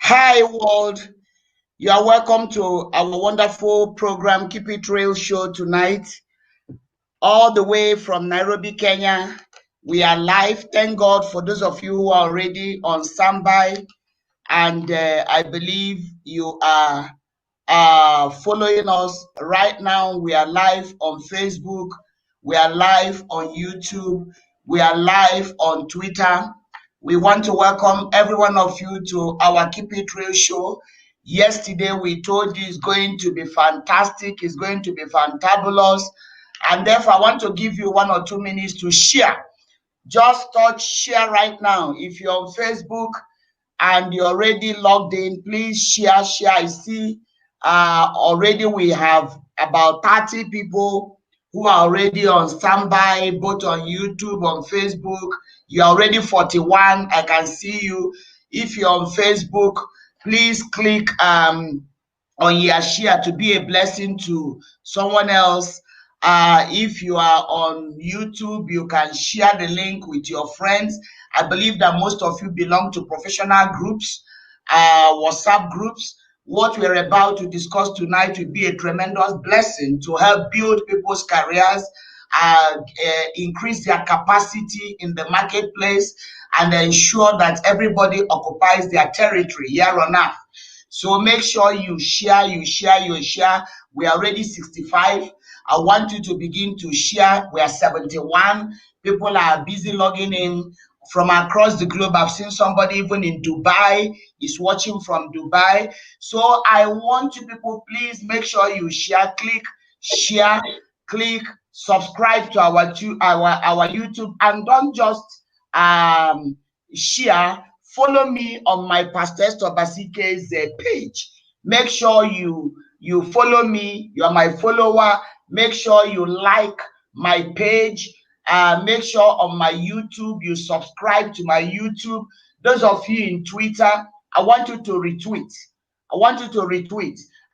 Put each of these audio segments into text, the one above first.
Hi, world. You are welcome to our wonderful program, Keep It Real Show tonight, all the way from Nairobi, Kenya. We are live. Thank God for those of you who are already on standby. And I believe you are following us right now. We are live on Facebook. We are live on YouTube. We are live on Twitter. We want to welcome every one of you to our Keep It Real show. Yesterday, we told you it's going to be fantastic. It's going to be fantabulous. And therefore, I want to give you 1 or 2 minutes to share. Just touch share right now. If you're on Facebook and you're already logged in, please share. I see already we have about 30 people who are already on standby, both on YouTube, on Facebook. You're already 41. I can see you. If you're on Facebook, please click on your share to be a blessing to someone else. If you are on YouTube, you can share the link with your friends. I believe that most of you belong to professional groups, WhatsApp groups. What we're about to discuss tonight will be a tremendous blessing to help build people's careers, increase their capacity in the marketplace, and ensure that everybody occupies their territory here on earth. So make sure you share. We are already 65. I want you to begin to share. We are 71. People are busy logging in from across the globe. I've seen somebody even in Dubai is watching from Dubai. So I want you people, please make sure you share, click, subscribe to our YouTube, and don't just share. Follow me on my Pastor Esther Obasi-Ike's page. Make sure you follow me. You are my follower. Make sure you like my page. Make sure on my YouTube you subscribe to my YouTube. Those of you in Twitter, I want you to retweet.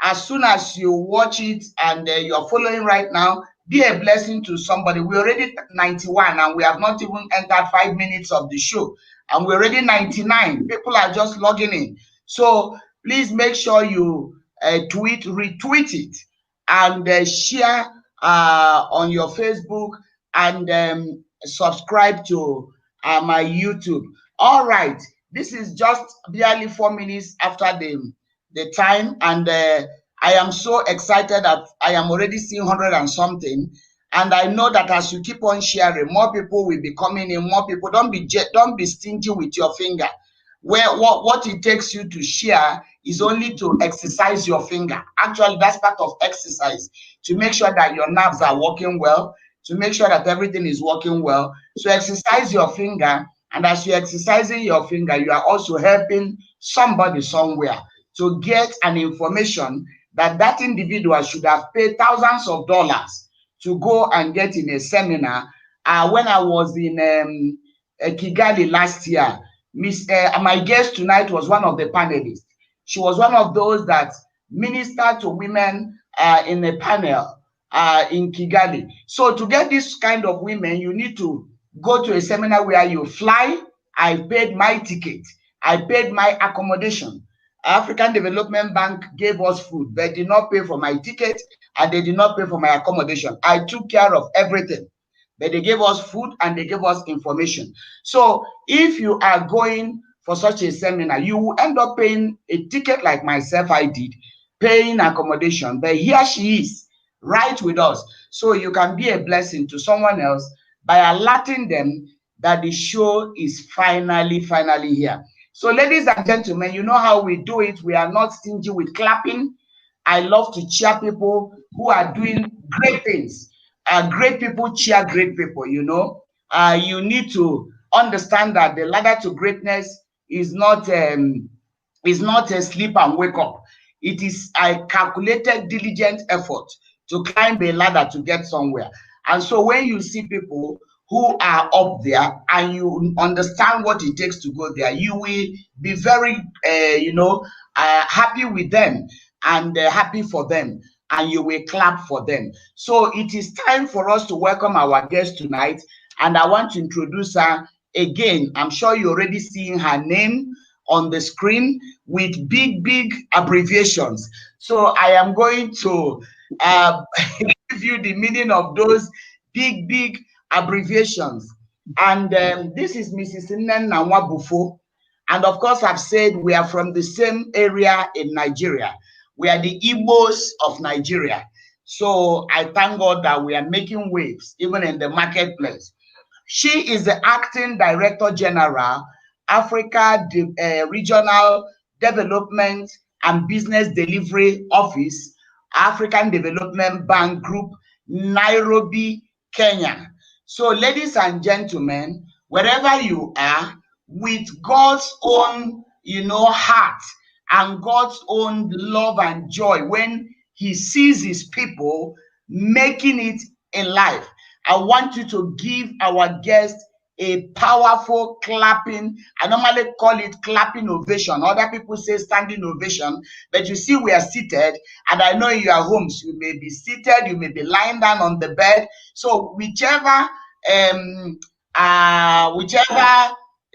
As soon as you watch it and you are following right now, be a blessing to somebody. We're already 91 and we have not even entered 5 minutes of the show. And we're already 99. People are just logging in. So please make sure you retweet it, and share on your Facebook, and subscribe to my YouTube. All right. This is just barely 4 minutes after the time, and I am so excited that I am already seeing 100 and something. And I know that as you keep on sharing, more people will be coming in. More people. Don't be stingy with your finger. What it takes you to share is only to exercise your finger. Actually, that's part of exercise, to make sure that your nerves are working well, to make sure that everything is working well. So exercise your finger, and as you're exercising your finger, you are also helping somebody somewhere to get an information that individual should have paid thousands of dollars to go and get in a seminar. When I was in Kigali last year, my guest tonight was one of the panelists. She was one of those that ministered to women in a panel in Kigali. So to get this kind of women, you need to go to a seminar where you fly. I paid my ticket. I paid my accommodation. African Development Bank gave us food, but did not pay for my ticket, and they did not pay for my accommodation. I took care of everything, but they gave us food and they gave us information. So if you are going for such a seminar, you will end up paying a ticket like myself, I did, paying accommodation, but here she is right with us. So you can be a blessing to someone else by alerting them that the show is finally here. So ladies and gentlemen, you know how we do it. We are not stingy with clapping. I love to cheer people who are doing great things. Great people cheer great people, you know. You need to understand that the ladder to greatness is not a sleep and wake up. It is a calculated, diligent effort to climb a ladder to get somewhere. And so when you see people who are up there and you understand what it takes to go there, you will be very, happy with them, and happy for them, and you will clap for them. So it is time for us to welcome our guest tonight, and I want to introduce her again. I'm sure you're already seeing her name on the screen with big abbreviations. So I am going to give you the meaning of those big abbreviations. And this is Mrs. Nnenna Nwabufo. And of course, I've said we are from the same area in Nigeria. We are the Igbos of Nigeria. So I thank God that we are making waves even in the marketplace. She is the acting director general, Africa Regional Development and Business Delivery Office, African Development Bank Group, Nairobi, Kenya. So, ladies and gentlemen, wherever you are, with God's own, heart and God's own love and joy, when He sees His people making it in life, I want you to give our guest a powerful clapping. I normally call it clapping ovation. Other people say standing ovation, but you see, we are seated, and I know in your homes you may be seated, you may be lying down on the bed. So whichever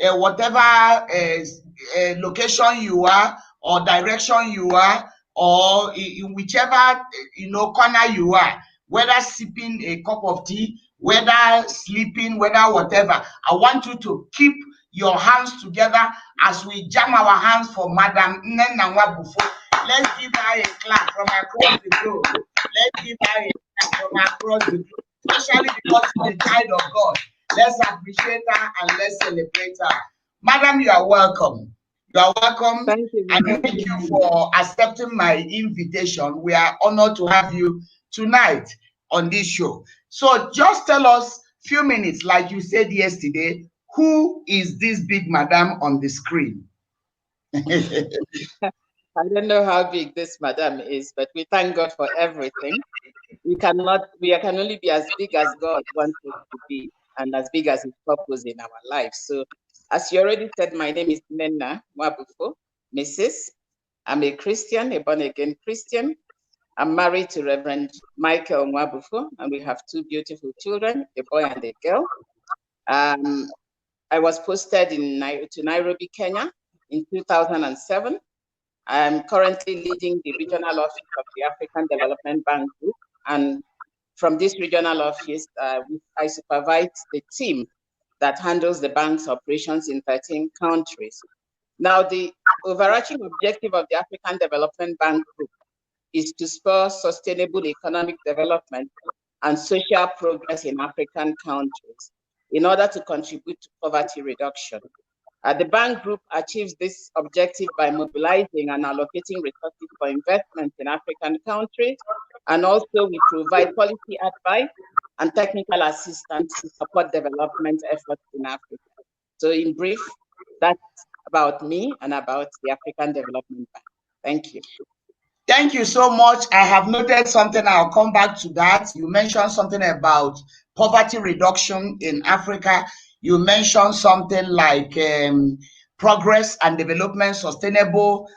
whatever location you are, or direction you are, or in whichever corner you are, whether sipping a cup of tea, whether sleeping, whether whatever, I want you to keep your hands together as we jam our hands for Madam Nnenna Nwabufo. Let's give her a clap from across the globe. Let's give her a clap from across the globe, especially because she's a child of God. Let's appreciate her and let's celebrate her. Madam, you are welcome. You are welcome. Thank you. And thank you for accepting my invitation. We are honored to have you tonight on this show. So just tell us a few minutes, like you said yesterday, who is this big madam on the screen? I don't know how big this madam is, but we thank God for everything. We can only be as big as God wants us to be, and as big as His purpose in our lives. So, as you already said, my name is Nnenna Nwabufo, Mrs. I'm a Christian, a born-again Christian. I'm married to Reverend Michael Nwabufo, and we have two beautiful children, a boy and a girl. I was posted to Nairobi, Kenya in 2007. I'm currently leading the regional office of the African Development Bank Group. And from this regional office, I supervise the team that handles the bank's operations in 13 countries. Now, the overarching objective of the African Development Bank Group is to spur sustainable economic development and social progress in African countries in order to contribute to poverty reduction. The bank group achieves this objective by mobilizing and allocating resources for investment in African countries, and also we provide policy advice and technical assistance to support development efforts in Africa. So in brief, that's about me and about the African Development Bank. Thank you. Thank you so much. I have noted something. I'll come back to that. You mentioned something about poverty reduction in Africa. You mentioned something like progress and development, sustainable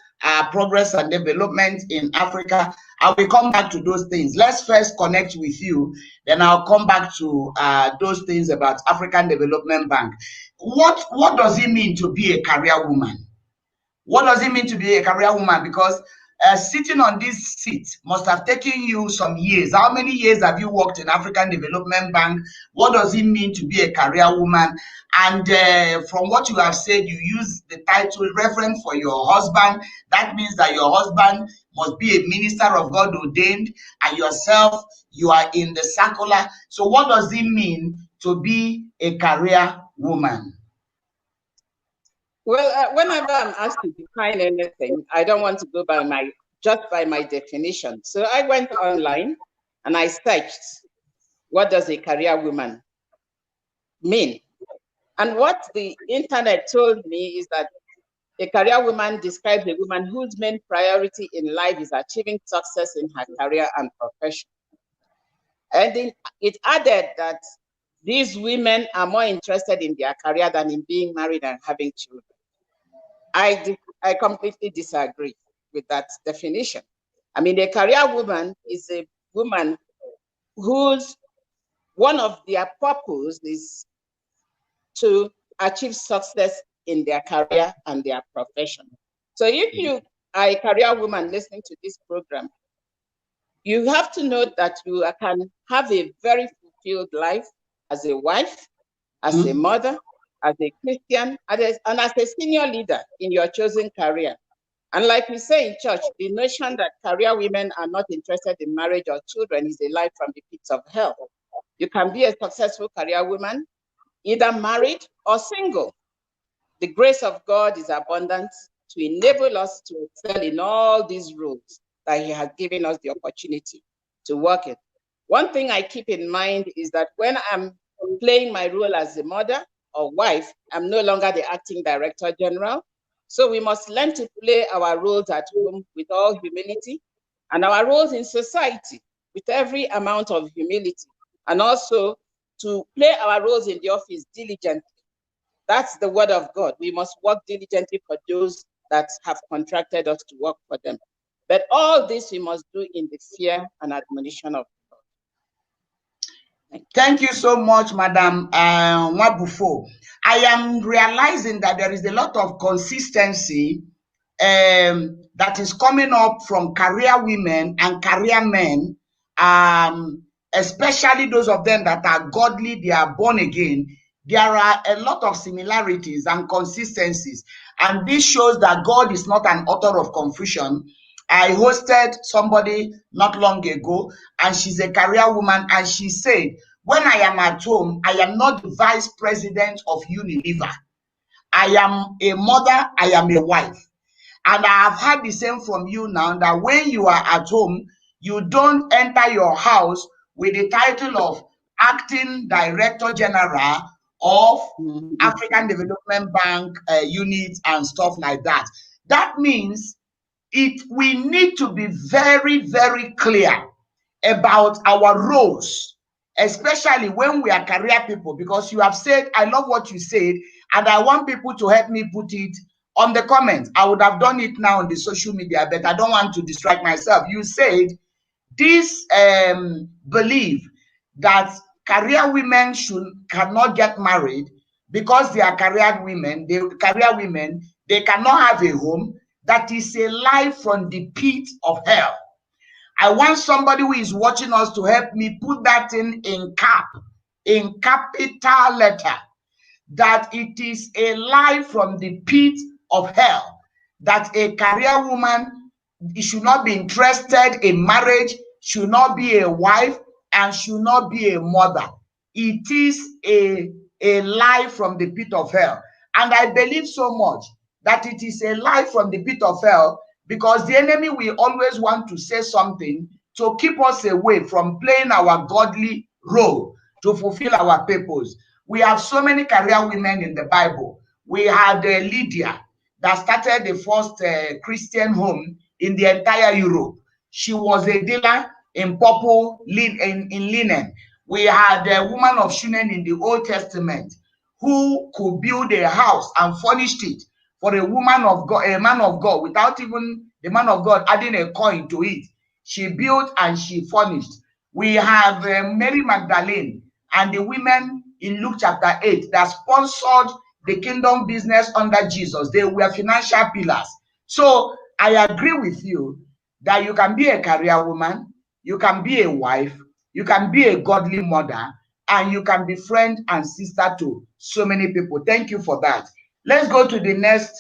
progress and development in Africa. I will come back to those things. Let's first connect with you, then I'll come back to those things about African Development Bank. What does it mean to be a career woman? What does it mean to be a career woman? Because sitting on this seat must have taken you some years. How many years have you worked in African Development Bank? What does it mean to be a career woman? And from what you have said, you use the title Reverend for your husband. That means that your husband must be a minister of God ordained, and yourself, you are in the circular. So what does it mean to be a career woman? Well, whenever I'm asked to define anything, I don't want to go by my definition. So I went online and I searched, what does a career woman mean? And what the internet told me is that a career woman describes a woman whose main priority in life is achieving success in her career and profession. And then it added that these women are more interested in their career than in being married and having children. I completely disagree with that definition. I mean, a career woman is a woman whose one of their purpose is to achieve success in their career and their profession. So if you are a career woman listening to this program, you have to know that you can have a very fulfilled life as a wife, as a mother, as a Christian, and as a senior leader in your chosen career. And like we say in church, the notion that career women are not interested in marriage or children is a lie from the pits of hell. You can be a successful career woman, either married or single. The grace of God is abundant to enable us to excel in all these roles that He has given us the opportunity to work in. One thing I keep in mind is that when I'm playing my role as a mother or wife, I'm no longer the acting director general. So we must learn to play our roles at home with all humility, and our roles in society with every amount of humility, and also to play our roles in the office diligently. That's the word of God. We must work diligently for those that have contracted us to work for them. But all this we must do in the fear and admonition of God. Thank you so much, Madam Wabufo. I am realizing that there is a lot of consistency that is coming up from career women and career men, especially those of them that are godly, they are born again. There are a lot of similarities and consistencies, and this shows that God is not an author of confusion. I hosted somebody not long ago, and she's a career woman, and she said, when I am at home, I am not the vice president of Unilever. I am a mother, I am a wife. And I have heard the same from you now, that when you are at home, you don't enter your house with the title of acting director general of African Development Bank unit and stuff like that. That means we need to be very, very clear about our roles, especially when we are career people, because you have said, I love what you said, and I want people to help me put it on the comments. I would have done it now on the social media, but I don't want to distract myself. You said this belief that career women cannot get married because they are career women. They cannot have a home. That is a lie from the pit of hell. I want somebody who is watching us to help me put that in capital letter, that it is a lie from the pit of hell, that a career woman should not be interested in marriage, should not be a wife, and should not be a mother. It is a lie from the pit of hell. And I believe so much that it is a lie from the pit of hell, because the enemy will always want to say something to keep us away from playing our godly role to fulfill our purpose. We have so many career women in the Bible. We had Lydia that started the first Christian home in the entire Europe. She was a dealer in purple in linen. We had a woman of Shunem in the Old Testament who could build a house and furnished it for a woman of God, a man of God, without even the man of God adding a coin to it. She built and she furnished. We have Mary Magdalene and the women in Luke chapter 8 that sponsored the kingdom business under Jesus. They were financial pillars. So I agree with you that you can be a career woman, you can be a wife, you can be a godly mother, and you can be friend and sister to so many people. Thank you for that. Let's go to the next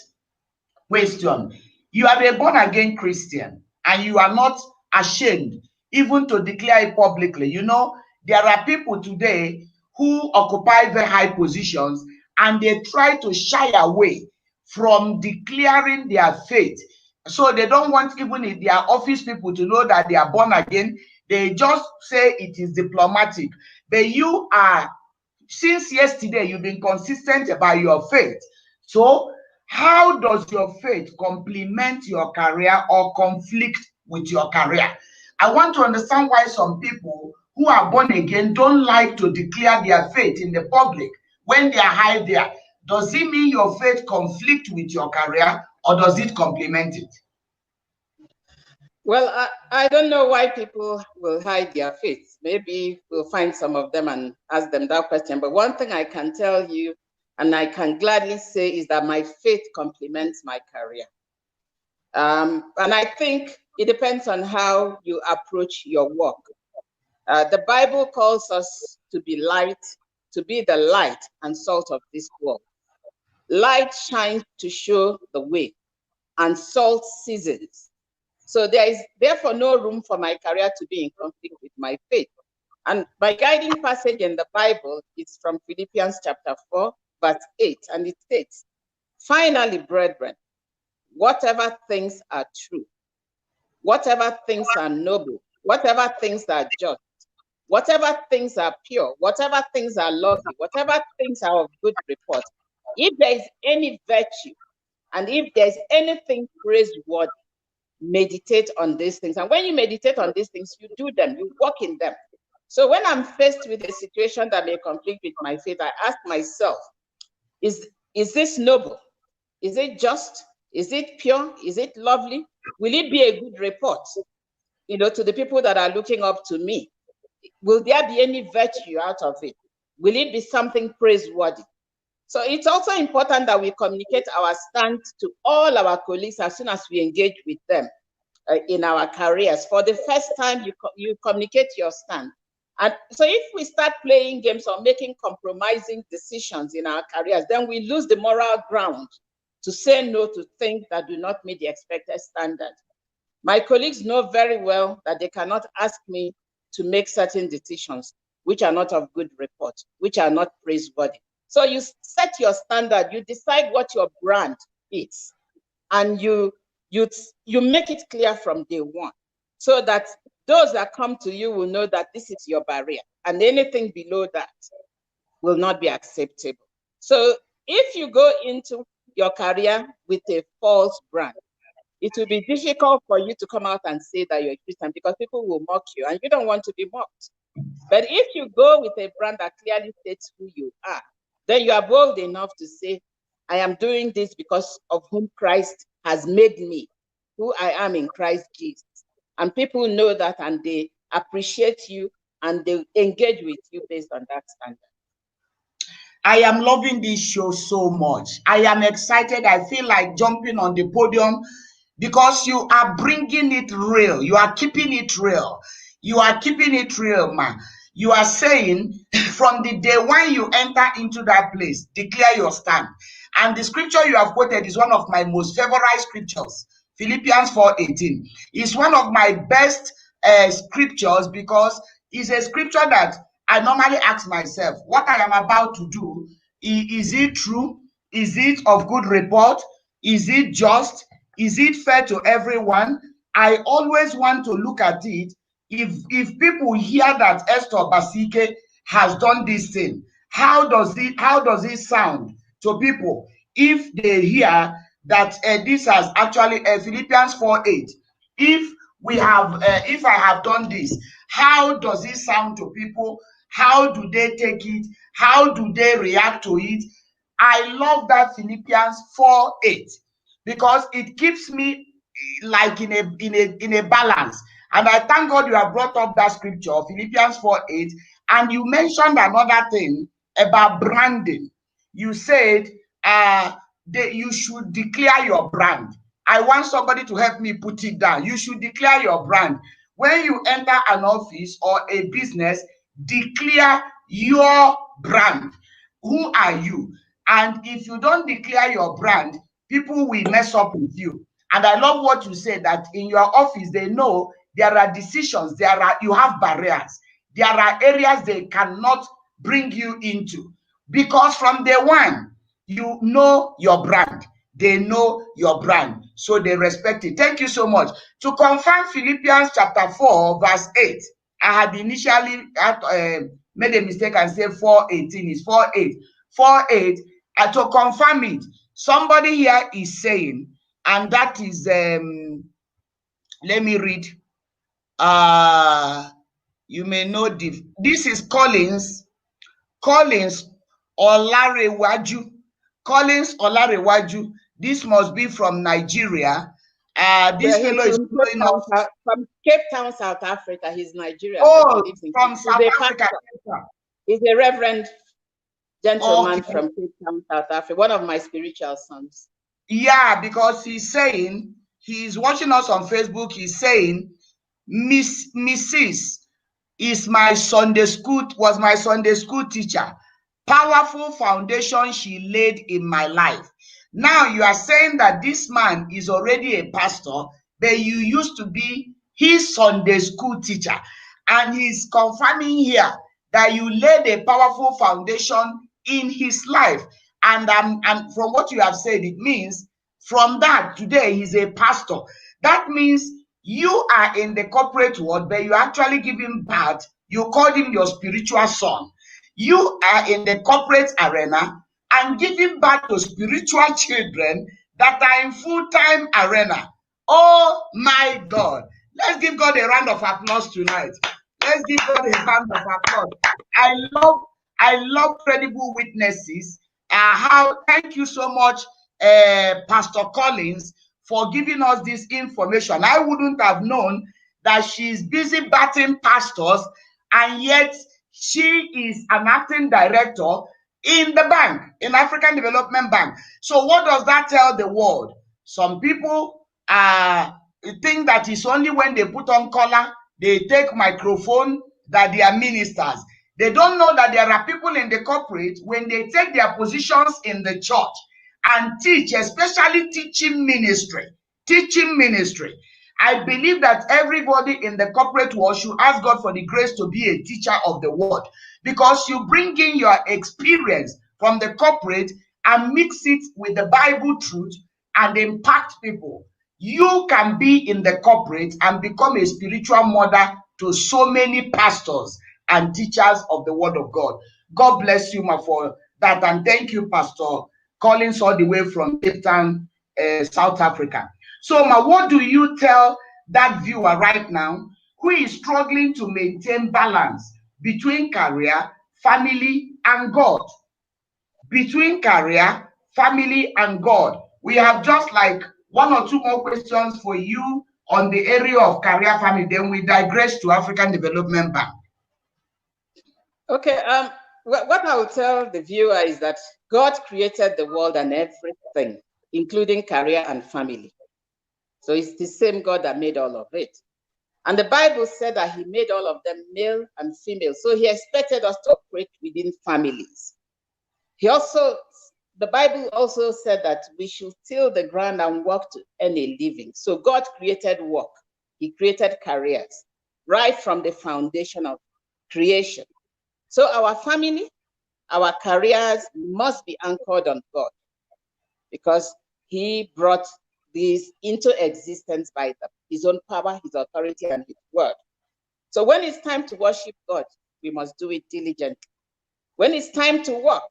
question. You are a born-again Christian, and you are not ashamed even to declare it publicly. You know, there are people today who occupy very high positions, and they try to shy away from declaring their faith. So they don't want even their office people to know that they are born again. They just say it is diplomatic. But you are, since yesterday, you've been consistent about your faith. So how does your faith complement your career or conflict with your career? I want to understand why some people who are born again don't like to declare their faith in the public when they are high there. Does it mean your faith conflict with your career, or does it complement it? Well, I don't know why people will hide their faith. Maybe we'll find some of them and ask them that question. But one thing I can tell you, and I can gladly say is that my faith complements my career. And I think it depends on how you approach your work. The Bible calls us to be light, to be the light and salt of this world. Light shines to show the way, and salt seasons. So there is therefore no room for my career to be in conflict with my faith. And my guiding passage in the Bible is from Philippians chapter 4, verse 8, and it states, "Finally, brethren, whatever things are true, whatever things are noble, whatever things are just, whatever things are pure, whatever things are lovely, whatever things are of good report, if there is any virtue, and if there's anything praiseworthy, meditate on these things." And when you meditate on these things, you do them, you walk in them. So when I'm faced with a situation that may conflict with my faith, I ask myself, is this noble? Is it just? Is it pure? Is it lovely? Will it be a good report, to the people that are looking up to me? Will there be any virtue out of it? Will it be something praiseworthy? So it's also important that we communicate our stance to all our colleagues as soon as we engage with them in our careers. For the first time, you communicate your stand. And so if we start playing games or making compromising decisions in our careers, then we lose the moral ground to say no to things that do not meet the expected standard. My colleagues know very well that they cannot ask me to make certain decisions which are not of good report, which are not praiseworthy. So you set your standard, you decide what your brand is, and you make it clear from day one, so that those that come to you will know that this is your barrier, and anything below that will not be acceptable. So if you go into your career with a false brand, it will be difficult for you to come out and say that you're a Christian, because people will mock you, and you don't want to be mocked. But if you go with a brand that clearly states who you are, then you are bold enough to say, I am doing this because of whom Christ has made me, who I am in Christ Jesus. And people know that, and they appreciate you, and they engage with you based on that standard. I am loving this show so much. I am excited. I feel like jumping on the podium, because you are bringing it real. You are keeping it real. You are keeping it real, man. You are saying from the day when you enter into that place, declare your stand. And the scripture you have quoted is one of my most favorite scriptures. Philippians 4:18 is one of my best scriptures, because it's a scripture that I normally ask myself, what I am about to do, is it true? Is it of good report? Is it just? Is it fair to everyone? I always want to look at it. If people hear that Esther Obasi-Ike has done this thing, how does it sound to people if they hear that this has actually Philippians 4:8? If I have done this, how does it sound to people? How do they take it? How do they react to it? I love that Philippians 4:8, because it keeps me like in a balance. And I thank God you have brought up that scripture, Philippians 4:8, and you mentioned another thing about branding. You said you should declare your brand. I want somebody to help me put it down. You should declare your brand. When you enter an office or a business, declare your brand. Who are you? And if you don't declare your brand, people will mess up with you. And I love what you said, that in your office, they know there are decisions, you have barriers. There are areas they cannot bring you into, because from day one, you know your brand. They know your brand, so they respect it. Thank you so much. To confirm Philippians chapter 4, verse 8, I had initially made a mistake and said 4:18. It's 4:8. 4:8. To confirm it, somebody here is saying, and that is, let me read. You may know this is Collins Olarewaju. Collins Olarewaju. This must be from Nigeria. This fellow is going off from Cape Town, South Africa. He's Nigerian. Oh, from South Africa. He's a reverend Gentleman from Cape Town, South Africa, one of my spiritual sons. Yeah, because he's saying, he's watching us on Facebook, he's saying, Mrs. was my Sunday school teacher. Powerful foundation she laid in my life. Now you are saying that this man is already a pastor, but you used to be his Sunday school teacher. And he's confirming here that you laid a powerful foundation in his life. And from what you have said, it means from that today he's a pastor. That means you are in the corporate world, but you actually give him birth. You called him your spiritual son. You are in the corporate arena and giving birth to spiritual children that are in full-time arena. Oh my God. Let's give God a round of applause tonight. Let's give God a round of applause. I love credible witnesses. Thank you so much, Pastor Collins, for giving us this information. I wouldn't have known that she's busy batting pastors, and yet she is an acting director in the bank, in African Development Bank. So what does that tell the world? Some people think that it's only when they put on collar, they take microphone, that they are ministers. They don't know that there are people in the corporate, when they take their positions in the church and teach, especially teaching ministry. I believe that everybody in the corporate world should ask God for the grace to be a teacher of the word, because you bring in your experience from the corporate and mix it with the Bible truth and impact people. You can be in the corporate and become a spiritual mother to so many pastors and teachers of the word of God. God bless you, ma, for that. And thank you, Pastor Collins, all the way from Cape Town, South Africa. So, ma, what do you tell that viewer right now who is struggling to maintain balance between career, family, and God? Between career, family, and God. We have just like one or two more questions for you on the area of career, family. Then we digress to African Development Bank. Okay. What I will tell the viewer is that God created the world and everything, including career and family. So it's the same God that made all of it. And the Bible said that he made all of them male and female. So he expected us to operate within families. The Bible also said that we should till the ground and work to earn a living. So God created work. He created careers right from the foundation of creation. So our family, our careers must be anchored on God, because he brought these into existence by his own power, his authority, and his word. So when it's time to worship God, we must do it diligently. When it's time to work,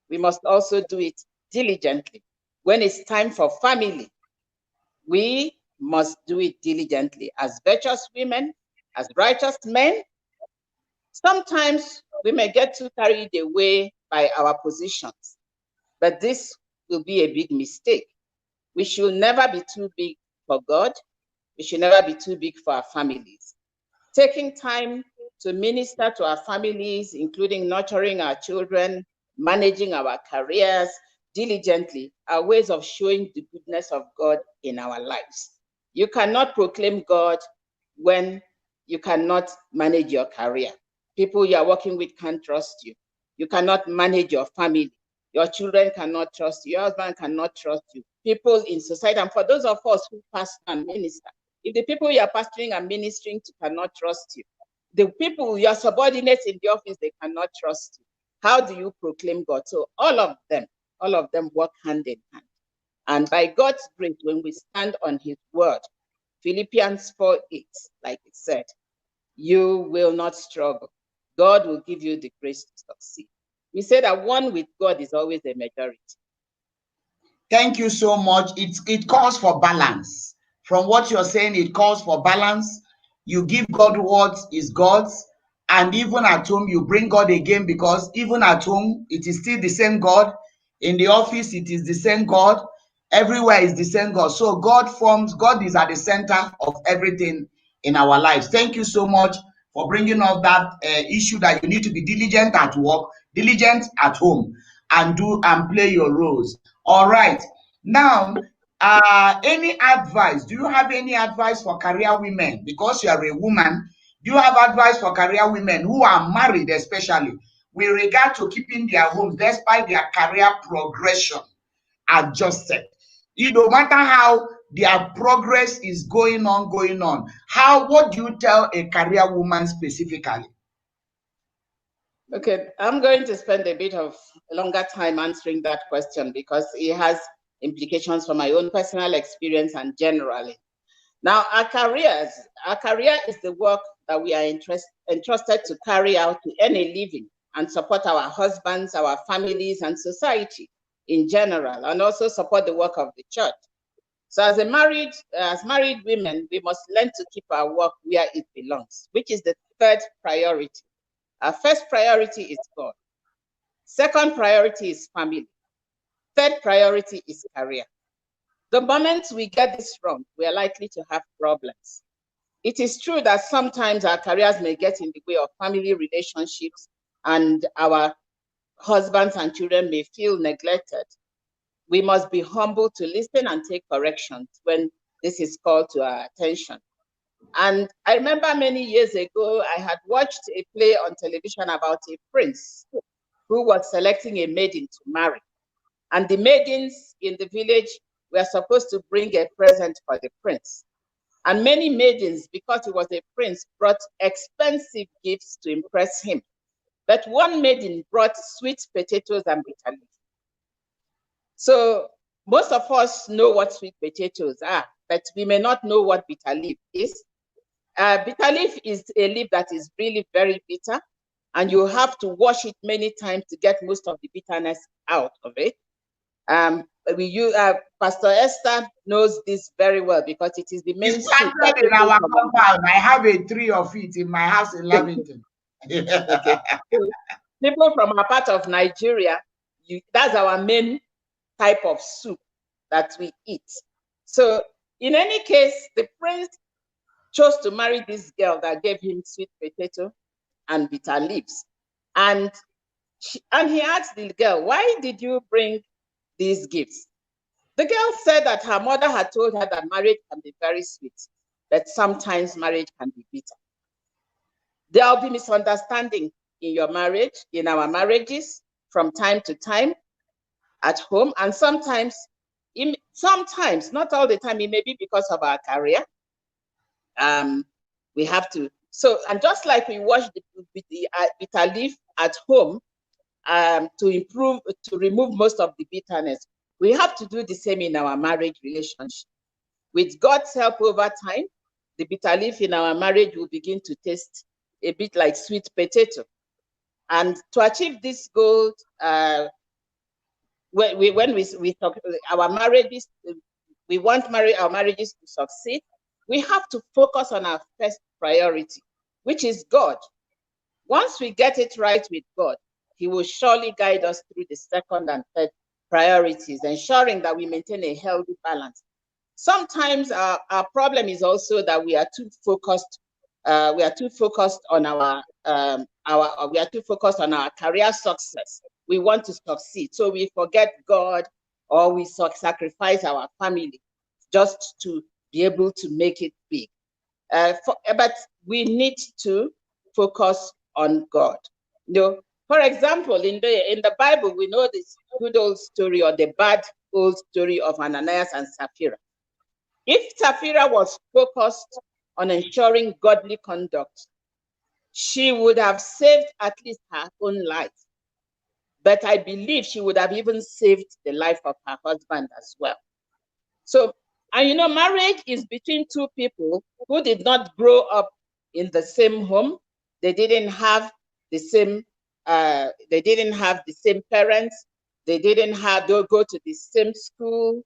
we must also do it diligently. When it's time for family, we must do it diligently. As virtuous women, as righteous men, sometimes we may get too carried away by our positions, but this will be a big mistake. We should never be too big for God. We should never be too big for our families. Taking time to minister to our families, including nurturing our children, managing our careers diligently, are ways of showing the goodness of God in our lives. You cannot proclaim God when you cannot manage your career. People you are working with can't trust you. You cannot manage your family. Your children cannot trust you. Your husband cannot trust you. People in society, and for those of us who pastor and minister, if the people you are pastoring and ministering to cannot trust you, the people, your subordinates in the office, they cannot trust you. How do you proclaim God? So all of them work hand in hand. And by God's grace, when we stand on his word, Philippians 4:8, like it said, you will not struggle. God will give you the grace to succeed. We say that one with God is always a majority. Thank you so much. It calls for balance. From what you're saying, it calls for balance. You give God what is God's, and even at home, you bring God again, because even at home, it is still the same God. In the office, it is the same God. Everywhere is the same God. So God is at the center of everything in our lives. Thank you so much for bringing up that issue that you need to be diligent at work, diligent at home, and do and play your roles. All right. Now, any advice? Do you have any advice for career women? Because you are a woman, do you have advice for career women who are married, especially with regard to keeping their homes despite their career progression adjusted? No matter how their progress is going on, what do you tell a career woman specifically? Okay, I'm going to spend a bit of a longer time answering that question because it has implications for my own personal experience and generally. Now, our career is the work that we are entrusted to carry out to earn a living and support our husbands, our families, and society in general, and also support the work of the church. So as married women, we must learn to keep our work where it belongs, which is the third priority. Our first priority is God. Second priority is family. Third priority is career. The moment we get this wrong, we are likely to have problems. It is true that sometimes our careers may get in the way of family relationships and our husbands and children may feel neglected. We must be humble to listen and take corrections when this is called to our attention. And I remember many years ago, I had watched a play on television about a prince who was selecting a maiden to marry. And the maidens in the village were supposed to bring a present for the prince. And many maidens, because he was a prince, brought expensive gifts to impress him. But one maiden brought sweet potatoes and bitter leaf. So most of us know what sweet potatoes are, but we may not know what bitter leaf is. Bitter leaf is a leaf that is really very bitter, and you have to wash it many times to get most of the bitterness out of it. Pastor Esther knows this very well because it is the main It's planted in our compound. I have a tree of it in my house in Lavington. Okay. So people from a part of Nigeria, that's our main type of soup that we eat. So in any case, the prince chose to marry this girl that gave him sweet potato and bitter leaves. And he asked the girl, why did you bring these gifts? The girl said that her mother had told her that marriage can be very sweet, but sometimes marriage can be bitter. There will be misunderstanding in your marriage, in our marriages, from time to time, at home, and sometimes, not all the time, it may be because of our career. We have to, and just like we wash the bitter leaf at home to remove most of the bitterness, we have to do the same in our marriage relationship. With God's help over time, the bitter leaf in our marriage will begin to taste a bit like sweet potato. And to achieve this goal, when we talk our marriages, we want our marriages to succeed, we have to focus on our first priority, which is God. Once we get it right with God, He will surely guide us through the second and third priorities, ensuring that we maintain a healthy balance. Sometimes our problem is also that we are too focused. We are too focused on our career success. We want to succeed, so we forget God, or we sacrifice our family just to be able to make it big. But we need to focus on God. For example, in the Bible, we know this good old story, or the bad old story, of Ananias and Sapphira. If Sapphira was focused on ensuring godly conduct, she would have saved at least her own life. But I believe she would have even saved the life of her husband as well. So, and marriage is between two people who did not grow up in the same home. They didn't have the same parents. They didn't go to the same school.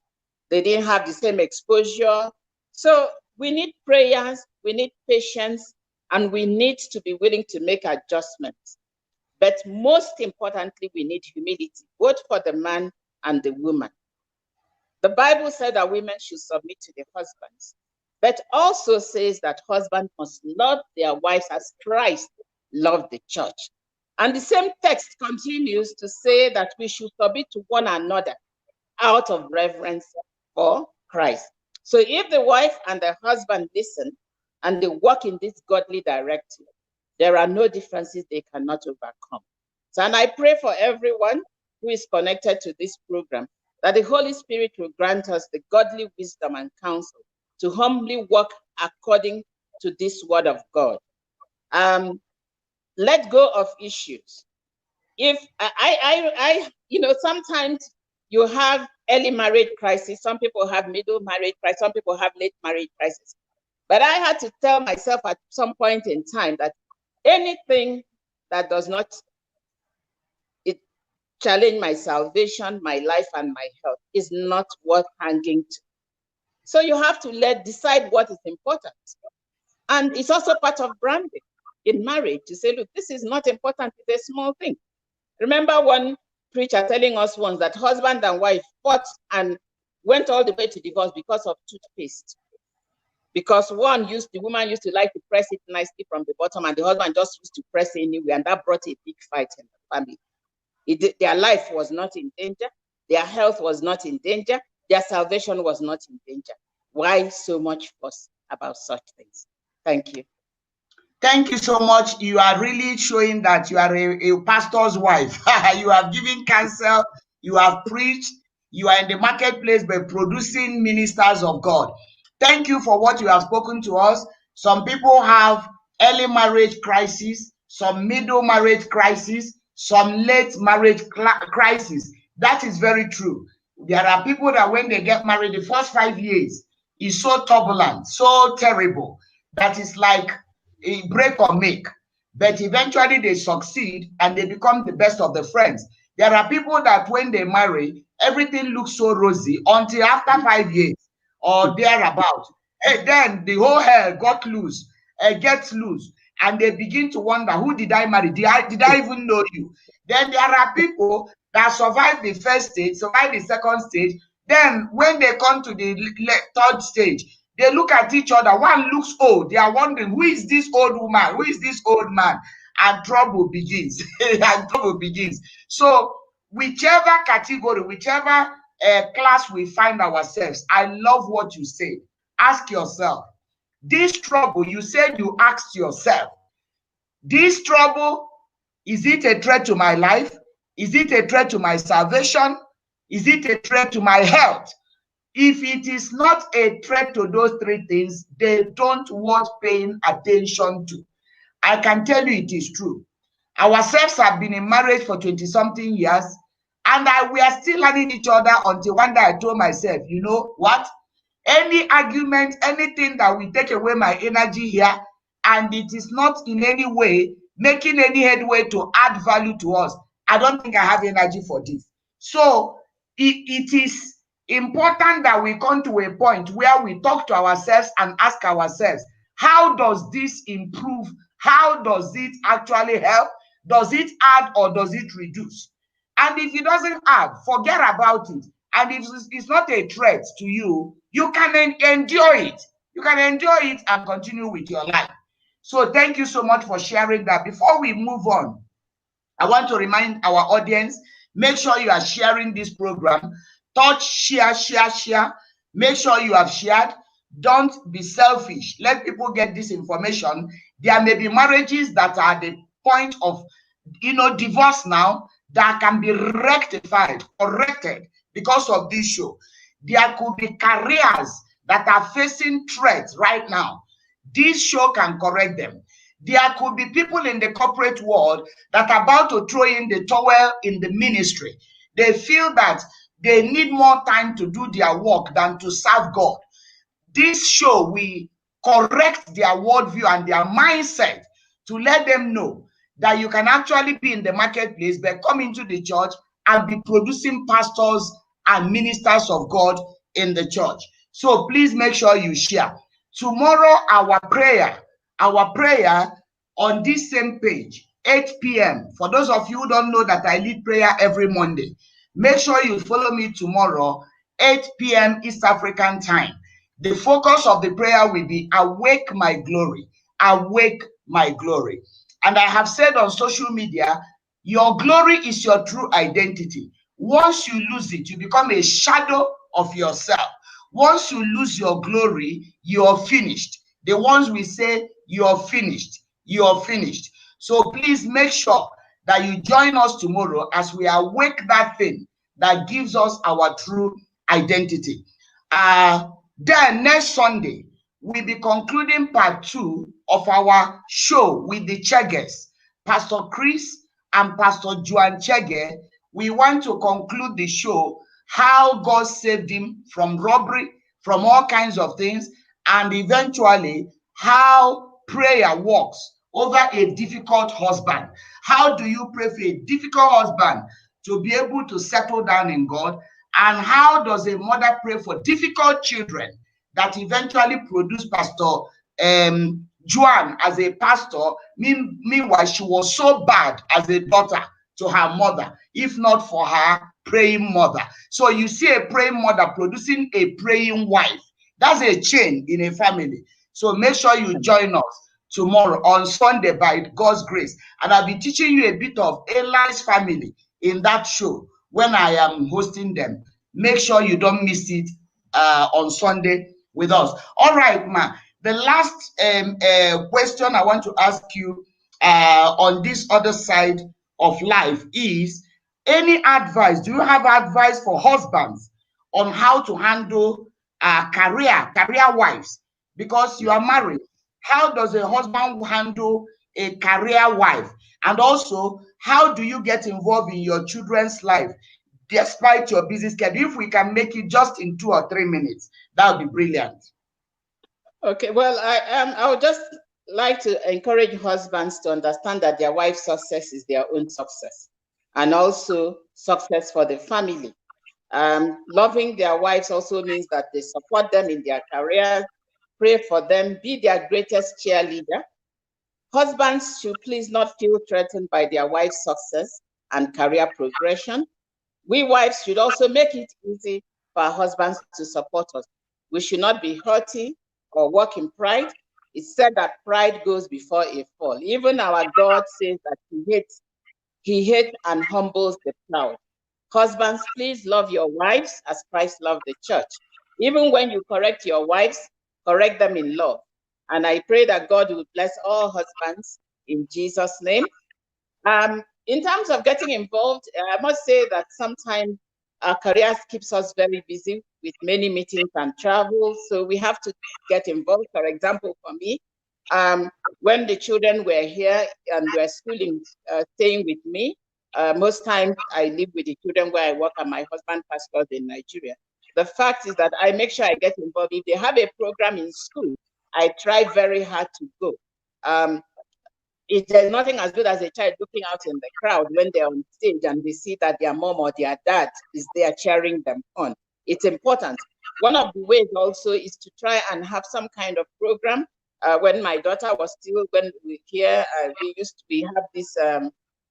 They didn't have the same exposure. So we need prayers, we need patience, and we need to be willing to make adjustments. But most importantly, we need humility, both for the man and the woman. The Bible said that women should submit to their husbands. but also says that husbands must love their wives as Christ loved the church. And the same text continues to say that we should submit to one another out of reverence for Christ. So if the wife and the husband listen and they walk in this godly directive, there are no differences they cannot overcome. So, and I pray for everyone who is connected to this program that the Holy Spirit will grant us the godly wisdom and counsel to humbly walk according to this word of God. Let go of issues. If sometimes you have early marriage crisis, some people have middle marriage crisis, some people have late marriage crisis. But I had to tell myself at some point in time that anything that does not challenge my salvation, my life, and my health is not worth hanging to. So you have to decide what is important. And it's also part of branding in marriage to say, look, this is not important, it's a small thing. Remember one preacher telling us once that husband and wife fought and went all the way to divorce because of toothpaste. Because the woman used to like to press it nicely from the bottom, and the husband just used to press anyway, and that brought a big fight in the family. Their life was not in danger, their health was not in danger, their salvation was not in danger. Why so much fuss about such things? Thank you. Thank you so much. You are really showing that you are a pastor's wife. You have given counsel, you have preached, you are in the marketplace by producing ministers of God. Thank you for what you have spoken to us. Some people have early marriage crisis, some middle marriage crisis, some late marriage crisis. That is very true. There are people that when they get married, the first 5 years is so turbulent, so terrible, that is like a break or make, but eventually they succeed and they become the best of the friends. There are people that when they marry, everything looks so rosy until after 5 years or thereabout. And then the whole hell gets loose, and they begin to wonder, who did I marry? Did I even know you? Then there are people that survive the first stage, survive the second stage. Then when they come to the third stage, they look at each other. One looks old. They are wondering, who is this old woman? Who is this old man? And trouble begins. And trouble begins. So whichever category, whichever class we find ourselves, I love what you say. Ask yourself, this trouble, you said you asked yourself, this trouble, is it a threat to my life? Is it a threat to my salvation? Is it a threat to my health? If it is not a threat to those three things, they don't want paying attention to. I can tell you it is true. Ourselves have been in marriage for 20-something years, and we are still learning each other until one day I told myself, you know what? Any argument, anything that will take away my energy here, and it is not in any way making any headway to add value to us, I don't think I have energy for this. So it is important that we come to a point where we talk to ourselves and ask ourselves, how does this improve? How does it actually help? Does it add or does it reduce? And if it doesn't add, forget about it. And if it's not a threat to you, you can endure it. You can endure it and continue with your life. So thank you so much for sharing that. Before we move on, I want to remind our audience, make sure you are sharing this program. Touch, share. Make sure you have shared. Don't be selfish. Let people get this information. There may be marriages that are at the point of, divorce now that can be rectified, corrected because of this show. There could be careers that are facing threats right now. This show can correct them. There could be people in the corporate world that are about to throw in the towel in the ministry. They feel that they need more time to do their work than to serve God. This show will correct their worldview and their mindset to let them know that you can actually be in the marketplace, but come into the church and be producing pastors and ministers of God in the church. So please make sure you share. Tomorrow, our prayer on this same page, 8 p.m. For those of you who don't know that I lead prayer every Monday, make sure you follow me tomorrow, 8 p.m. East African time. The focus of the prayer will be awake my glory, awake my glory. And I have said on social media, your glory is your true identity. Once you lose it, you become a shadow of yourself. Once you lose your glory, you're finished. The ones we say, you're finished, you're finished. So please make sure that you join us tomorrow as we awake that thing that gives us our true identity. Then next Sunday, we'll be concluding part 2 of our show with the Cheges, Pastor Chris and Pastor Joan Chege. We want to conclude the show how God saved him from robbery, from all kinds of things, and eventually how prayer works over a difficult husband. How do you pray for a difficult husband to be able to settle down in God? And how does a mother pray for difficult children that eventually produce Pastor Joan as a pastor? Meanwhile, she was so bad as a daughter to her mother, if not for her praying mother. So you see a praying mother producing a praying wife. That's a chain in a family. So make sure you join us tomorrow on Sunday by God's grace. And I'll be teaching you a bit of Eli's family in that show when I am hosting them. Make sure you don't miss it on Sunday with us. All right, ma. The last question I want to ask you on this other side of life is, any advice? Do you have advice for husbands on how to handle career wives? Because you are married. How does a husband handle a career wife? And also, how do you get involved in your children's life despite your busy schedule? If we can make it just in 2 or 3 minutes, that would be brilliant. Okay, well, I would just like to encourage husbands to understand that their wife's success is their own success, and also success for the family. Loving their wives also means that they support them in their careers, pray for them, be their greatest cheerleader. Husbands should please not feel threatened by their wife's success and career progression. We wives should also make it easy for our husbands to support us. We should not be haughty or walk in pride. It's said that pride goes before a fall. Even our God says that he hates and humbles the proud. Husbands, please love your wives as Christ loved the church. Even when you correct your wives, correct them in love. And I pray that God will bless all husbands in Jesus' name. In terms of getting involved, I must say that sometimes our careers keeps us very busy with many meetings and travel. So we have to get involved. For example, for me, when the children were here and were staying with me, most times I live with the children where I work, and my husband pastors in Nigeria. The fact is that I make sure I get involved. If they have a program in school, I try very hard to go. There's nothing as good as a child looking out in the crowd when they're on stage and they see that their mom or their dad is there cheering them on. It's important. One of the ways also is to try and have some kind of program. When my daughter was still, when we here, we have this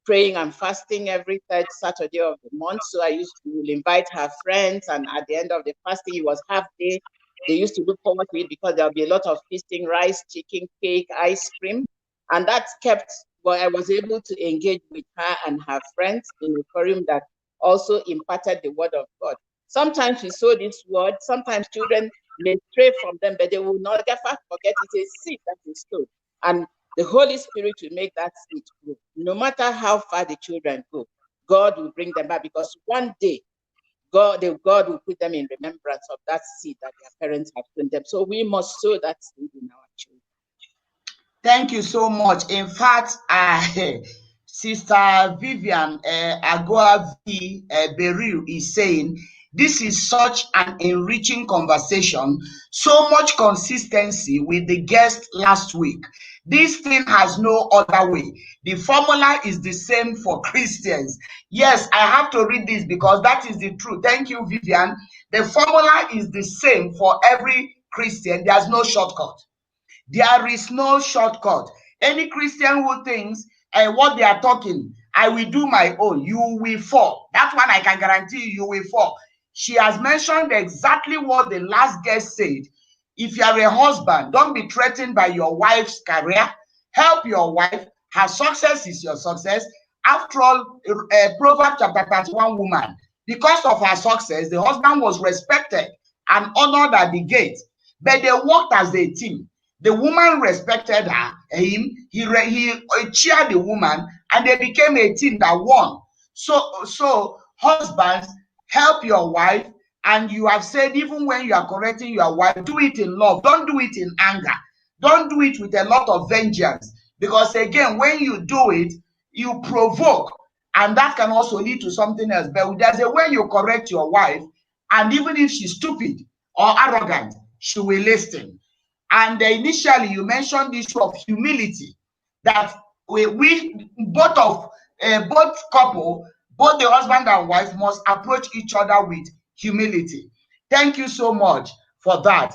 praying and fasting every third Saturday of the month. So I used to invite her friends, and at the end of the fasting, it was half day. They used to look forward to it because there'll be a lot of feasting, rice, chicken, cake, ice cream. And that kept, I was able to engage with her and her friends in a forum that also imparted the word of God. Sometimes we sow this word, sometimes children may stray from them, but they will not forget it's a seed that is sown. And the Holy Spirit will make that seed grow. No matter how far the children go, God will bring them back, because one day, God will put them in remembrance of that seed that their parents have sown them. So we must sow that seed in our children. Thank you so much. In fact, Sister Vivian Agoavi Beru is saying, this is such an enriching conversation, so much consistency with the guest last week. This thing has no other way. The formula is the same for Christians. Yes, I have to read this because that is the truth. Thank you, Vivian. The formula is the same for every Christian. There's no shortcut. There is no shortcut. Any Christian who thinks what they are talking, I will do my own, you will fall. That one I can guarantee you will fall. She has mentioned exactly what the last guest said. If you are a husband, don't be threatened by your wife's career. Help your wife. Her success is your success. After all, Proverbs chapter 31 woman, because of her success, the husband was respected and honored at the gate. But they worked as a team. The woman respected him. He cheered the woman, and they became a team that won. So husbands, help your wife. And you have said, even when you are correcting your wife, do it in love. Don't do it in anger. Don't do it with a lot of vengeance. Because again, when you do it, you provoke. And that can also lead to something else. But there's a way you correct your wife. And even if she's stupid or arrogant, she will listen. And initially, you mentioned the issue of humility. That we both couple, both the husband and wife, must approach each other with humility. Thank you so much for that.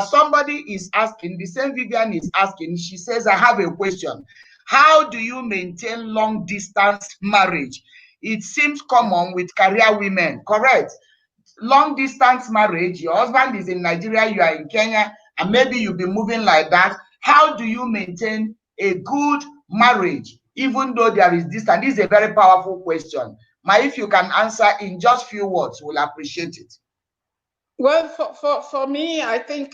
Somebody is asking, the same Vivian is asking, she says, I have a question. How do you maintain long distance marriage? It seems common with career women. Correct. Long distance marriage, your husband is in Nigeria, you are in Kenya, and maybe you'll be moving like that. How do you maintain a good marriage, even though there is distance? This is a very powerful question. If you can answer in just few words, we'll appreciate it. Well, for me, I think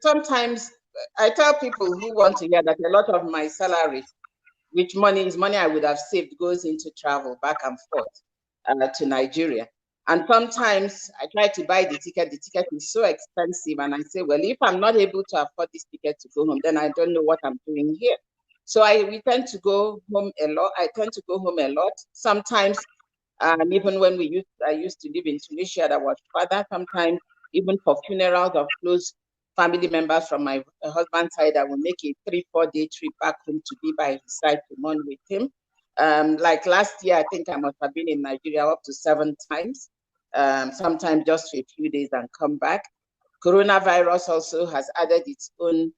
sometimes I tell people who want to hear that a lot of my salary, which money is money I would have saved, goes into travel back and forth to Nigeria. And sometimes I try to buy the ticket. The ticket is so expensive. And I say, well, if I'm not able to afford this ticket to go home, then I don't know what I'm doing here. So we tend to go home a lot. I tend to go home a lot. Sometimes, even when I used to live in Tunisia, that was further. Sometimes, even for funerals of close family members from my husband's side, I will make a 3-4 day trip back home to be by his side to mourn with him. Like last year, I think I must have been in Nigeria up to 7 times. Sometimes just for a few days and come back. Coronavirus also has added its own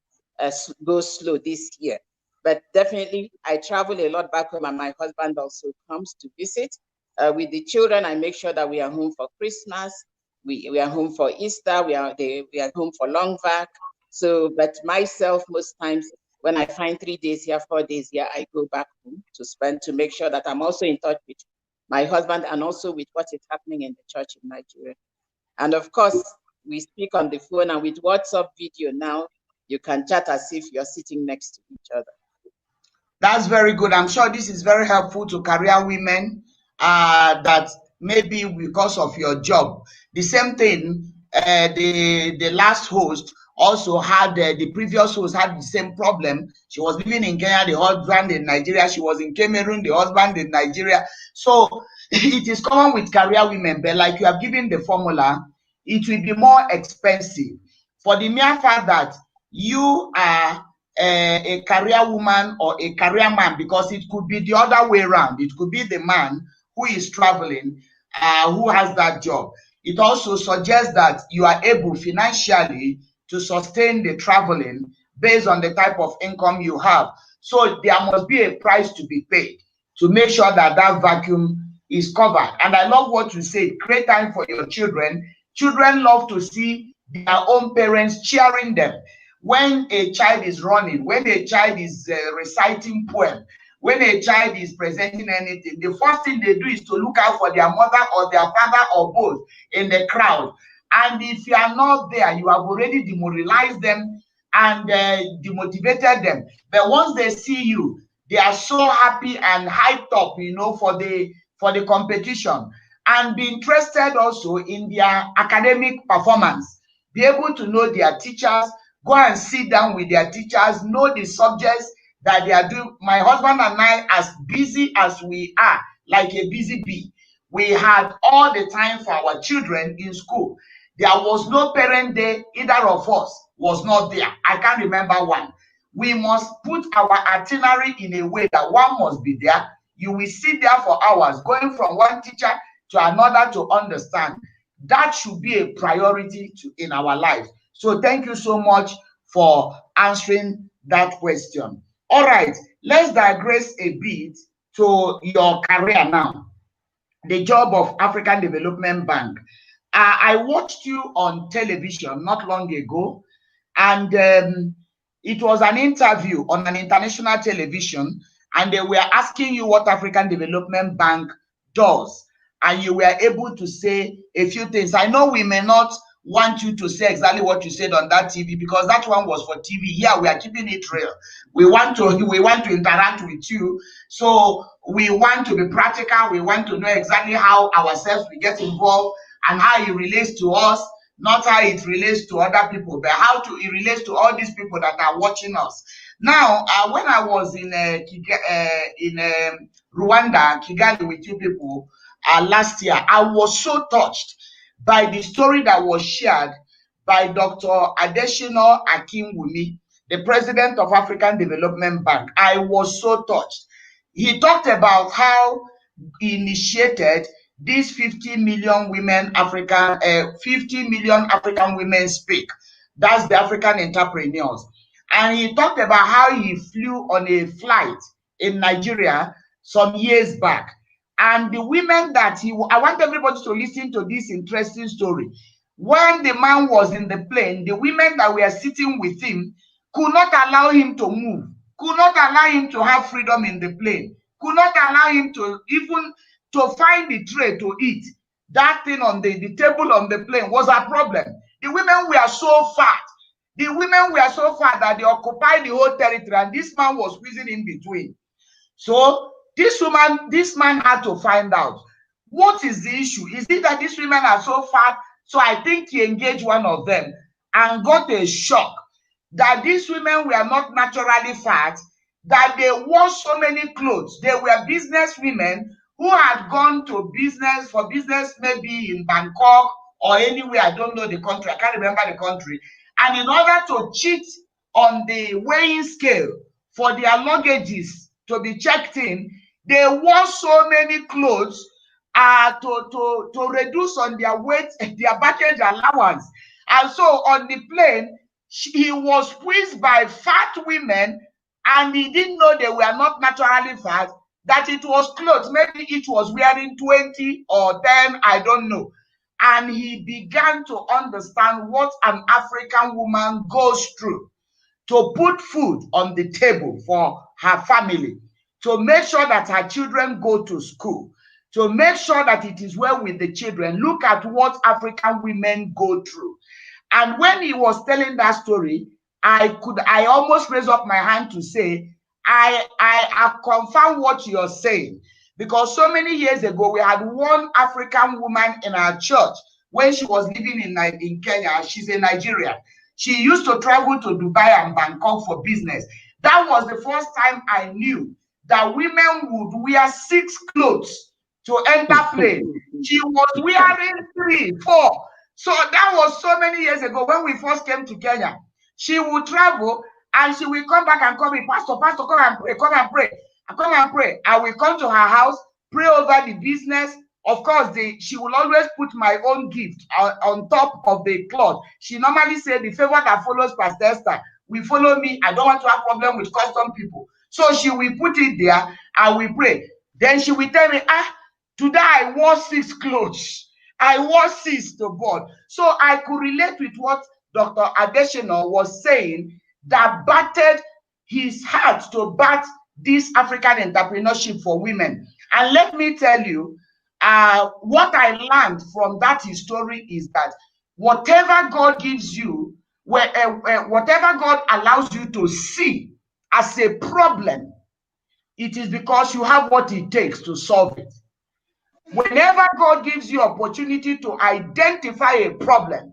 go slow this year. But definitely, I travel a lot back home, and my husband also comes to visit. With the children, I make sure that we are home for Christmas. We are home for Easter. We are home for long vac. So, but myself, most times, when I find 3 days here, 4 days here, I go back home to make sure that I'm also in touch with my husband and also with what is happening in the church in Nigeria. And of course, we speak on the phone, and with WhatsApp video now, you can chat as if you're sitting next to each other. That's very good. I'm sure this is very helpful to career women that maybe because of your job. The same thing, the last host also had, the previous host had the same problem. She was living in Kenya, the husband in Nigeria. She was in Cameroon, the husband in Nigeria. So it is common with career women, but like you have given the formula, it will be more expensive. For the mere fact that you are a career woman or a career man, because it could be the other way around. It could be the man who is traveling, who has that job. It also suggests that you are able financially to sustain the traveling based on the type of income you have. So there must be a price to be paid to make sure that that vacuum is covered. And I love what you said, create time for your children. Children love to see their own parents cheering them. When a child is running, when a child is reciting poem, when a child is presenting anything, the first thing they do is to look out for their mother or their father or both in the crowd. And if you are not there, you have already demoralized them and demotivated them. But once they see you, they are so happy and hyped up, for the competition, and be interested also in their academic performance. Be able to know their teachers, go and sit down with their teachers, know the subjects that they are doing. My husband and I, as busy as we are, like a busy bee, we had all the time for our children in school. There was no parent day, either of us was not there. I can't remember one. We must put our itinerary in a way that one must be there. You will sit there for hours, going from one teacher to another to understand. That should be a priority in our lives. So thank you so much for answering that question. All right, let's digress a bit to your career now. The job of African Development Bank. I watched you on television not long ago, and it was an interview on an international television, and they were asking you what African Development Bank does, and you were able to say a few things. I know we may not want you to say exactly what you said on that TV, because that one was for TV. Here we are keeping it real. We want to interact with you, so we want to be practical. We want to know exactly how ourselves we get involved and how it relates to us, not how it relates to other people, but how it relates to all these people that are watching us. Now, when I was in Rwanda, Kigali, with you people last year, I was so touched by the story that was shared by Dr. Adesina Akinwumi, the president of African Development Bank. I was so touched. He talked about how he initiated these 50 million women African, 50 million African women speak. That's the African entrepreneurs. And he talked about how he flew on a flight in Nigeria some years back. And the women that I want everybody to listen to this interesting story. When the man was in the plane, the women that were sitting with him could not allow him to move, could not allow him to have freedom in the plane, could not allow him to even to find the tray to eat. That thing on the table on the plane was a problem. The women were so fat. The women were so fat that they occupied the whole territory, and this man was squeezing in between. So this man had to find out, what is the issue? Is it that these women are so fat? So I think he engaged one of them and got a shock that these women were not naturally fat, that they wore so many clothes. They were business women who had gone to business maybe in Bangkok or anywhere, I don't know the country, I can't remember the country. And in order to cheat on the weighing scale for their luggages to be checked in, they wore so many clothes to reduce on their weight, their baggage allowance. And so on the plane, he was squeezed by fat women, and he didn't know they were not naturally fat, that it was clothes. Maybe each was wearing 20 or 10, I don't know. And he began to understand what an African woman goes through to put food on the table for her family, to make sure that her children go to school, to make sure that it is well with the children. Look at what African women go through. And when he was telling that story, I almost raised up my hand to say, I confirm what you're saying, because so many years ago we had one African woman in our church when she was living in Kenya. She's a Nigerian. She used to travel to Dubai and Bangkok for business. That was the first time I knew that women would wear 6 clothes to enter plane. She was wearing 3, 4. So that was so many years ago when we first came to Kenya. She would travel and she will come back and call me, Pastor, come and pray, come and pray. Come and pray. I will come to her house, pray over the business. Of course, she will always put my own gift on top of the cloth. She normally said, the favor that follows Pastor Esther will follow me. I don't want to have problem with custom people. So she will put it there and we pray. Then she will tell me, today I wore 6 clothes. I wore 6 to board. So I could relate with what Dr. Adesina was saying, that battered his heart to bat this African entrepreneurship for women. And let me tell you, what I learned from that story is that whatever God gives you, whatever God allows you to see as a problem, it is because you have what it takes to solve it. Whenever God gives you opportunity to identify a problem,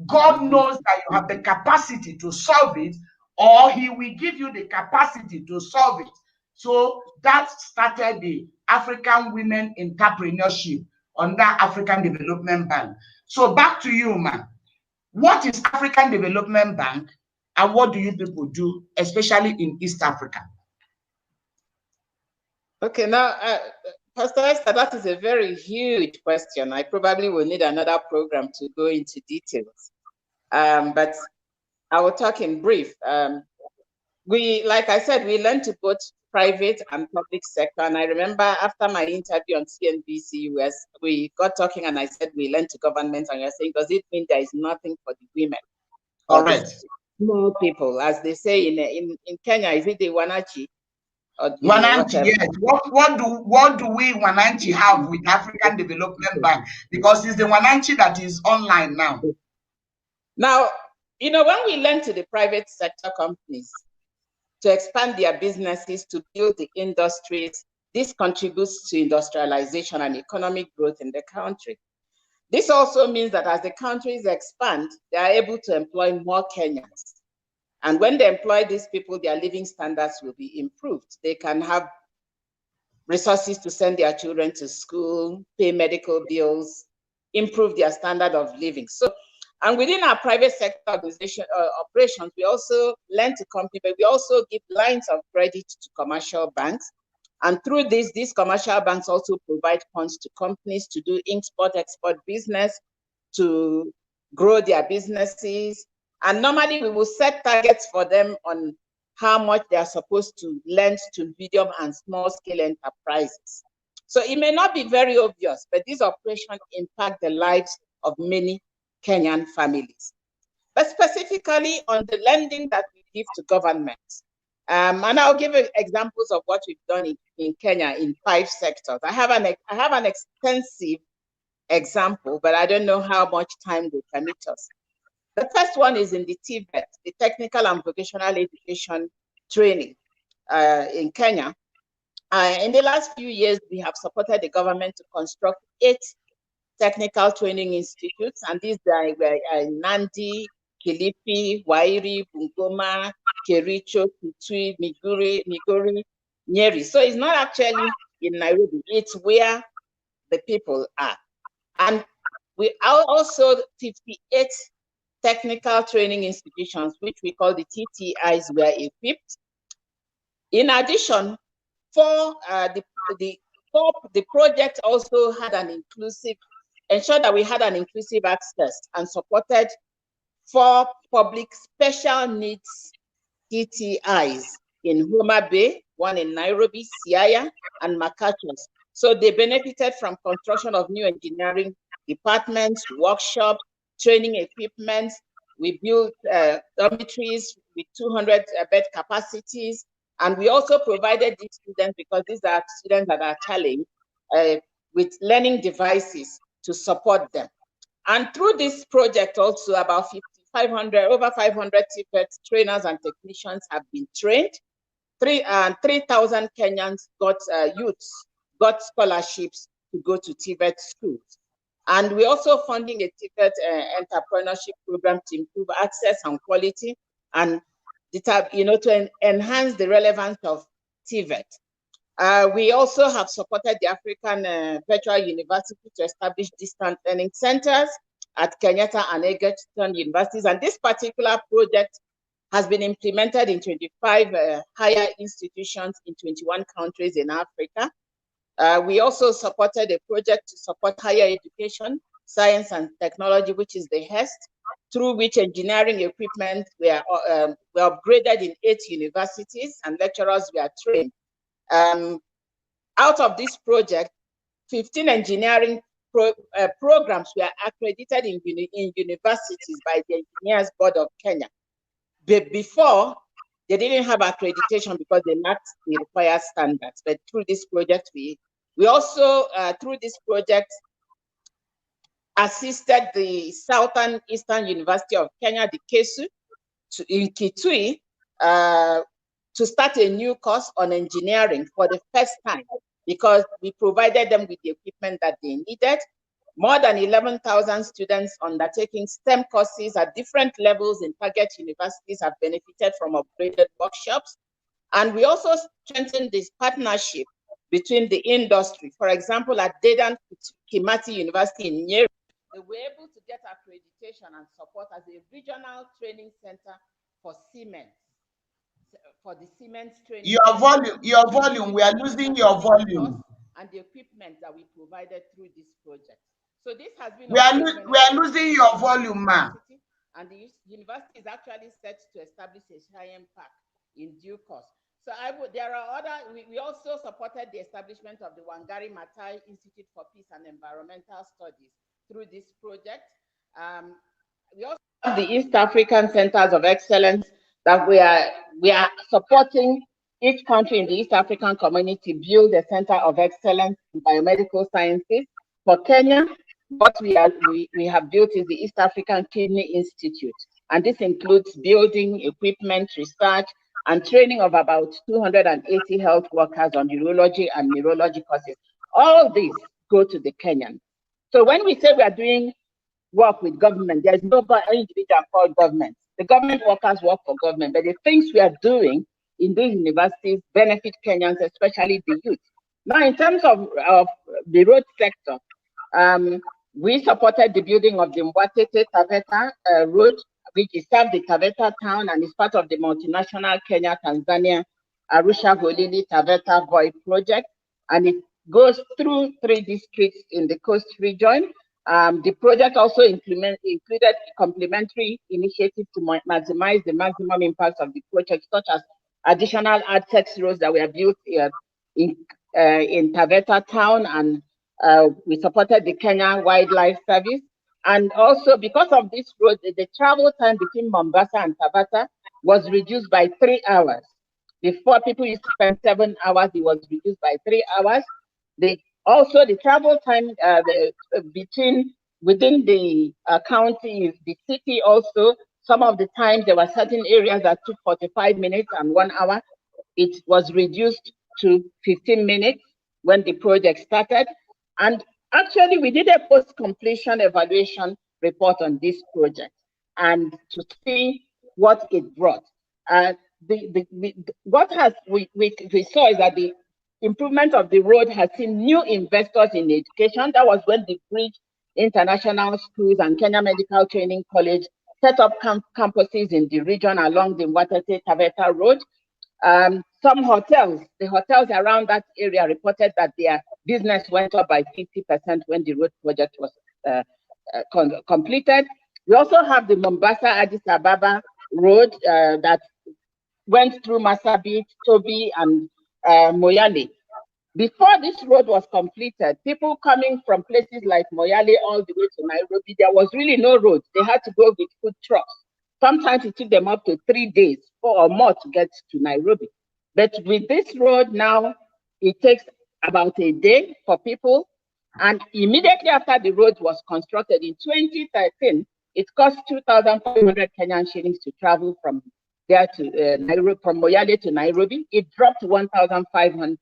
God knows that you have the capacity to solve it, or he will give you the capacity to solve it. So that started the African Women Entrepreneurship under African Development Bank. So back to you, man. What is African Development Bank and what do you people do, especially in East Africa? Okay, now, Pastor Esther, that is a very huge question. I probably will need another program to go into details. But I will talk in brief. We, like I said, we learn to both private and public sector. And I remember after my interview on CNBC, we got talking and I said, we lend to government, and you're saying, does it mean there is nothing for the women? Or the small people, as they say in Kenya, is it the Wananchi? Wananchi, yes. What do we Wananchi have with African Development Bank? Because it's the Wananchi that is online now. Now, you know, when we lend to the private sector companies to expand their businesses, to build the industries, this contributes to industrialization and economic growth in the country. This also means that as the countries expand, they are able to employ more Kenyans. And when they employ these people, their living standards will be improved. They can have resources to send their children to school, pay medical bills, improve their standard of living. So, and within our private sector organization operations, we also lend to companies, but we also give lines of credit to commercial banks. And through this, these commercial banks also provide funds to companies to do import-export business, to grow their businesses. And normally we will set targets for them on how much they are supposed to lend to medium and small scale enterprises. So it may not be very obvious, but these operations impact the lives of many Kenyan families. But specifically on the lending that we give to governments, and I'll give examples of what we've done in Kenya in 5 sectors. I have an extensive example, but I don't know how much time will permit us. The first one is in the TVET, the Technical and Vocational Education Training in Kenya. In the last few years, we have supported the government to construct 8 technical training institutes, and these are Nandi, Kilifi, Wairi, Bungoma, Kericho, Kitui, Migori, Nyeri. So it's not actually in Nairobi, it's where the people are. And we are also 58 technical training institutions, which we call the TTIs, were equipped. In addition, the project also had ensured that we had an inclusive access and supported 4 public special needs TTIs in Homa Bay, 1 in Nairobi, Siaya, and Machakos. So they benefited from construction of new engineering departments, workshops, training equipment. We built dormitories with 200 bed capacities. And we also provided these students, because these are students that are challenged, with learning devices to support them. And through this project also, about over 500 TVET trainers and technicians have been trained. 3,000 Kenyans youths got scholarships to go to TVET schools. And we're also funding a TVET entrepreneurship program to improve access and quality, and to enhance the relevance of TVET. We also have supported the African Virtual University to establish distant learning centers at Kenyatta and Egerton universities. And this particular project has been implemented in 25 higher institutions in 21 countries in Africa. We also supported a project to support higher education, science and technology, which is the HEST, through which engineering equipment were upgraded in 8 universities and lecturers were trained. Out of this project, 15 engineering programs were accredited in universities by the Engineers Board of Kenya. But before, they didn't have accreditation because they lacked the required standards. But through this project, we also, through this project, assisted the Southern Eastern University of Kenya, the KESU, in Kitui, to start a new course on engineering for the first time, because we provided them with the equipment that they needed. More than 11,000 students undertaking STEM courses at different levels in target universities have benefited from upgraded workshops. And we also strengthened this partnership between the industry. For example, at Dedan Kimathi University in Nyeri, they were able to get accreditation and support as a regional training center for cement. For the cement training. Your volume, we are losing your volume. And the equipment that we provided through this project. So this has been. We are losing your volume, ma'am. And the university is actually set to establish a Cheyenne Park in due course. So there are other, we also supported the establishment of the Wangari Maathai Institute for Peace and Environmental Studies through this project. We also have the East African Centers of Excellence that we are supporting each country in the East African community build a center of excellence in biomedical sciences. For Kenya, what we have built is the East African Kidney Institute, and this includes building, equipment, research, and training of about 280 health workers on urology and neurology courses. All these go to the Kenyans. So when we say we are doing work with government, there's no individual called government. The government workers work for government, but the things we are doing in these universities benefit Kenyans, especially the youth. Now, in terms of the road sector, we supported the building of the Mwatete Taveta road, which is served the Taveta town and is part of the multinational Kenya-Tanzania Arusha Holili Taveta Voi project, and it goes through 3 districts in the coast region. The project also included complementary initiatives to maximize the maximum impact of the project, such as additional access roads that were built in Taveta town, and we supported the Kenya Wildlife Service. And also, because of this road, the travel time between Mombasa and Taveta was reduced by 3 hours. Before, people used to spend 7 hours, it was reduced by 3 hours. Also, the travel time within the county, the city also, some of the times there were certain areas that took 45 minutes and 1 hour. It was reduced to 15 minutes when the project started. And actually, we did a post-completion evaluation report on this project and to see what it brought. What we saw is that the improvement of the road has seen new investors in education. That was when the Bridge International Schools and Kenya Medical Training College set up campuses in the region along the Mwatete Taveta Road. Some hotels, the hotels around that area reported that their business went up by 50% when the road project was completed. We also have the Mombasa-Addis Ababa road that went through Marsabit, Tobi, and Moyale. Before this road was completed, people coming from places like Moyale all the way to Nairobi, there was really no road. They had to go with food trucks. Sometimes it took them up to 3 days or more to get to Nairobi. But with this road now, it takes about a day for people. And immediately after the road was constructed in 2013, it cost 2,500 Kenyan shillings to travel from there to Nairobi, from Moyale to Nairobi. It dropped to 1,500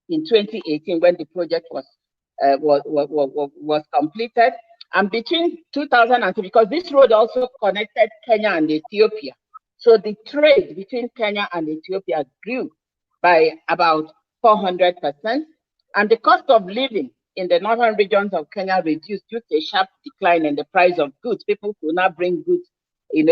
in 2018 when the project was completed. And between 2002, because this road also connected Kenya and Ethiopia, so the trade between Kenya and Ethiopia grew by about 400%, and the cost of living in the northern regions of Kenya reduced due to a sharp decline in the price of goods. People could not bring goods.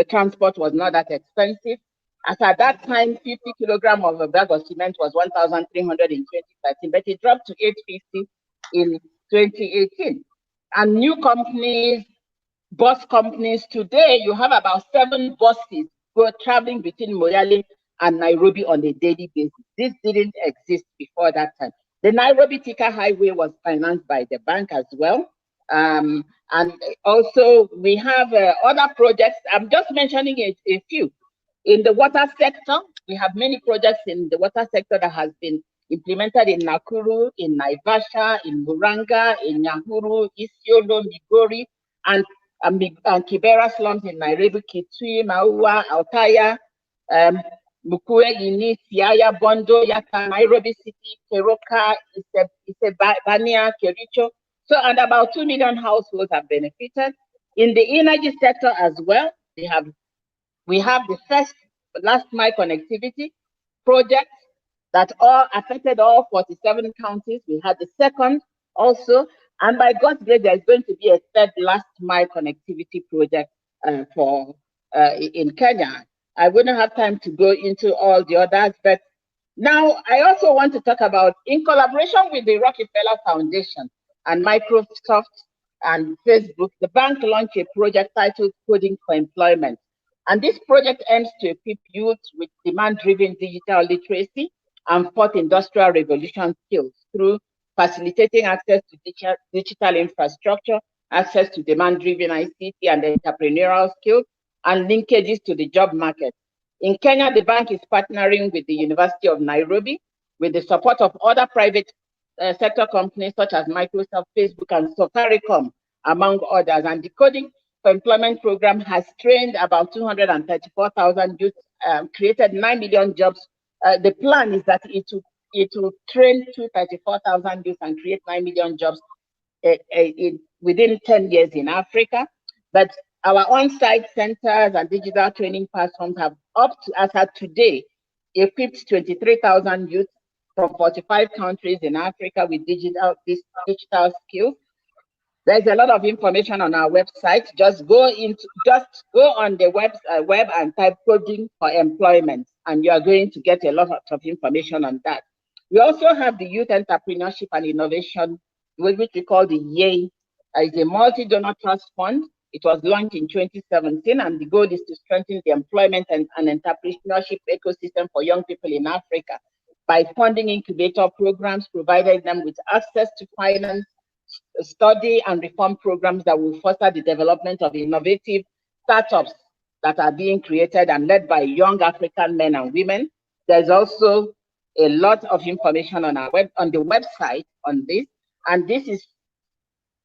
Transport was not that expensive. As at that time, 50 kilograms of a bag of cement was 1,300 in 2013, but it dropped to 850 in 2018. And new companies, bus companies, today you have about 7 buses traveling between Moyale and Nairobi on a daily basis. This didn't exist before that time. The Nairobi-Thika Highway was financed by the bank as well. And also we have other projects. I'm just mentioning a few. In the water sector, we have many projects in the water sector that has been implemented in Nakuru, in Naivasha, in Muranga, in Nyahuru, Isiolo, Migori, and Kibera slums in Nairobi, Kitui, Maua, Altaya, Mukue, Ini, Siaya, Bondo, Yata, Nairobi City, Keroka, Isebania, Kericho. So, and about 2 million households have benefited. In the energy sector as well, we have the first last mile connectivity project that affected all 47 counties. We had the second also, and by God's grace, there's going to be a third last mile connectivity project in Kenya. I wouldn't have time to go into all the others, but now I also want to talk about, in collaboration with the Rockefeller Foundation and Microsoft and Facebook, the bank launched a project titled Coding for Employment. And this project aims to equip youth with demand-driven digital literacy and fourth industrial revolution skills through facilitating access to digital infrastructure, access to demand-driven ICT and entrepreneurial skills, and linkages to the job market. In Kenya, the bank is partnering with the University of Nairobi with the support of other private sector companies such as Microsoft, Facebook, and Safaricom, among others. And the Coding for Employment program has trained about 234,000 youth, created 9 million jobs. The plan is that it will train 234,000 youth and create 9 million jobs within 10 years in Africa. But our on-site centers and digital training platforms have as of today, equipped 23,000 youth from 45 countries in Africa with digital skills. There's a lot of information on our website. Just go on the web and type coding for employment, and you are going to get a lot of information on that. We also have the Youth Entrepreneurship and Innovation, which we call the YEI. It's a multi-donor trust fund. It was launched in 2017, and the goal is to strengthen the employment and entrepreneurship ecosystem for young people in Africa by funding incubator programs, providing them with access to finance, study and reform programs that will foster the development of innovative startups that are being created and led by young African men and women. There's also a lot of information on the website on this, and this is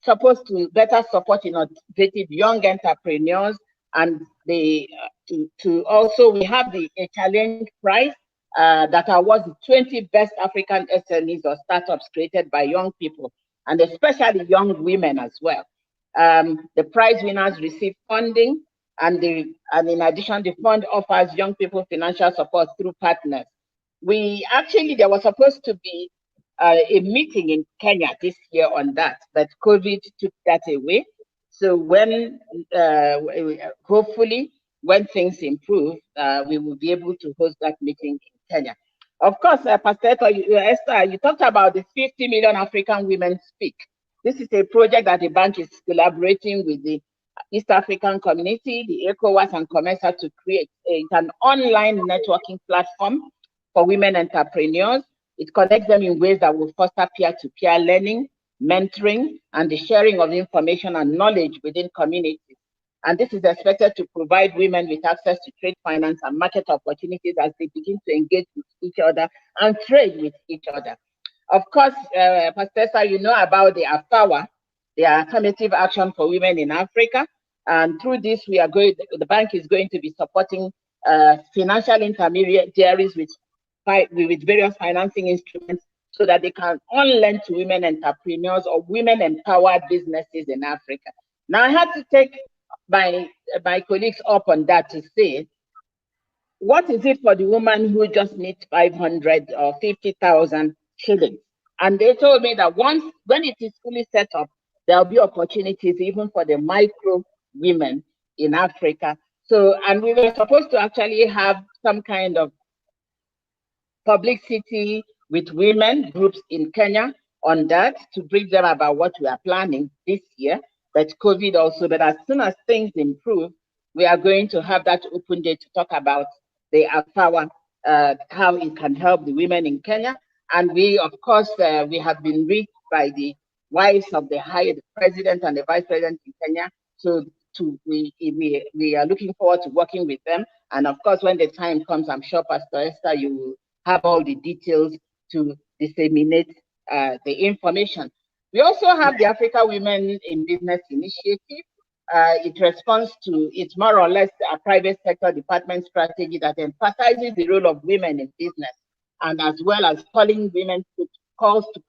supposed to better support innovative young entrepreneurs. And also we have the challenge prize that awards the 20 best African SMEs or startups created by young people, and especially young women as well. The prize winners receive funding, and in addition, the fund offers young people financial support through partners. There was supposed to be a meeting in Kenya this year on that, but COVID took that away. So hopefully, when things improve, we will be able to host that meeting in Kenya. Of course, Pastor Esther, you talked about the 50 million African women speak. This is a project that the bank is collaborating with the East African community, the ECOWAS and COMESA to create. It's an online networking platform for women entrepreneurs. It connects them in ways that will foster peer-to-peer learning, mentoring, and the sharing of information and knowledge within communities. And this is expected to provide women with access to trade finance and market opportunities as they begin to engage with each other and trade with each other. Of course, Pastor, you know about the AFAWA, the Affirmative Action for Women in Africa. And through this, the bank is going to be supporting financial intermediaries with various financing instruments so that they can lend to women entrepreneurs or women empowered businesses in Africa. Now, I had to take my colleagues up on that to say, what is it for the woman who just needs 500 or 50,000 shillings? And they told me that when it is fully set up, there'll be opportunities even for the micro women in Africa. So, and we were supposed to actually have some kind of publicity with women groups in Kenya on that to brief them about what we are planning this year. But COVID also, but as soon as things improve, we are going to have that open day to talk about the AFAWA, how it can help the women in Kenya. And we, of course, we have been reached by the wives of the president and the vice president in Kenya. So we are looking forward to working with them. And of course, when the time comes, I'm sure Pastor Esther, you will have all the details to disseminate the information. We also have the Africa Women in Business Initiative. It's more or less a private sector department strategy that emphasizes the role of women in business, and as well as calling women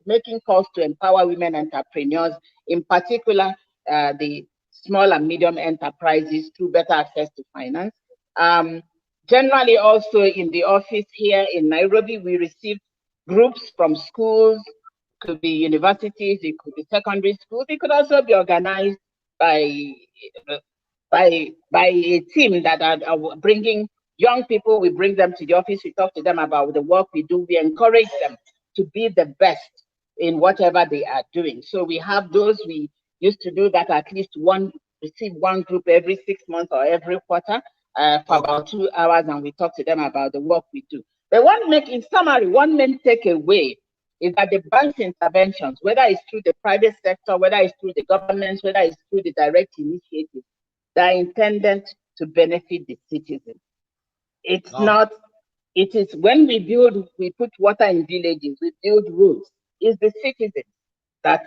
making calls to empower women entrepreneurs, in particular the small and medium enterprises through better access to finance. Generally, also in the office here in Nairobi, we receive groups from schools, could be universities, it could be secondary schools, it could also be organized by a team that are bringing young people. We bring them to the office, we talk to them about the work we do, we encourage them to be the best in whatever they are doing. So we have those, we used to do that at least receive one group every 6 months or every quarter. for about 2 hours, and we talk to them about the work we do. But in summary, one main takeaway is that the bank's interventions, whether it's through the private sector, whether it's through the governments, whether it's through the direct initiatives, they're intended to benefit the citizens. It's not, it is when we put water in villages, we build roads. It's the citizens that,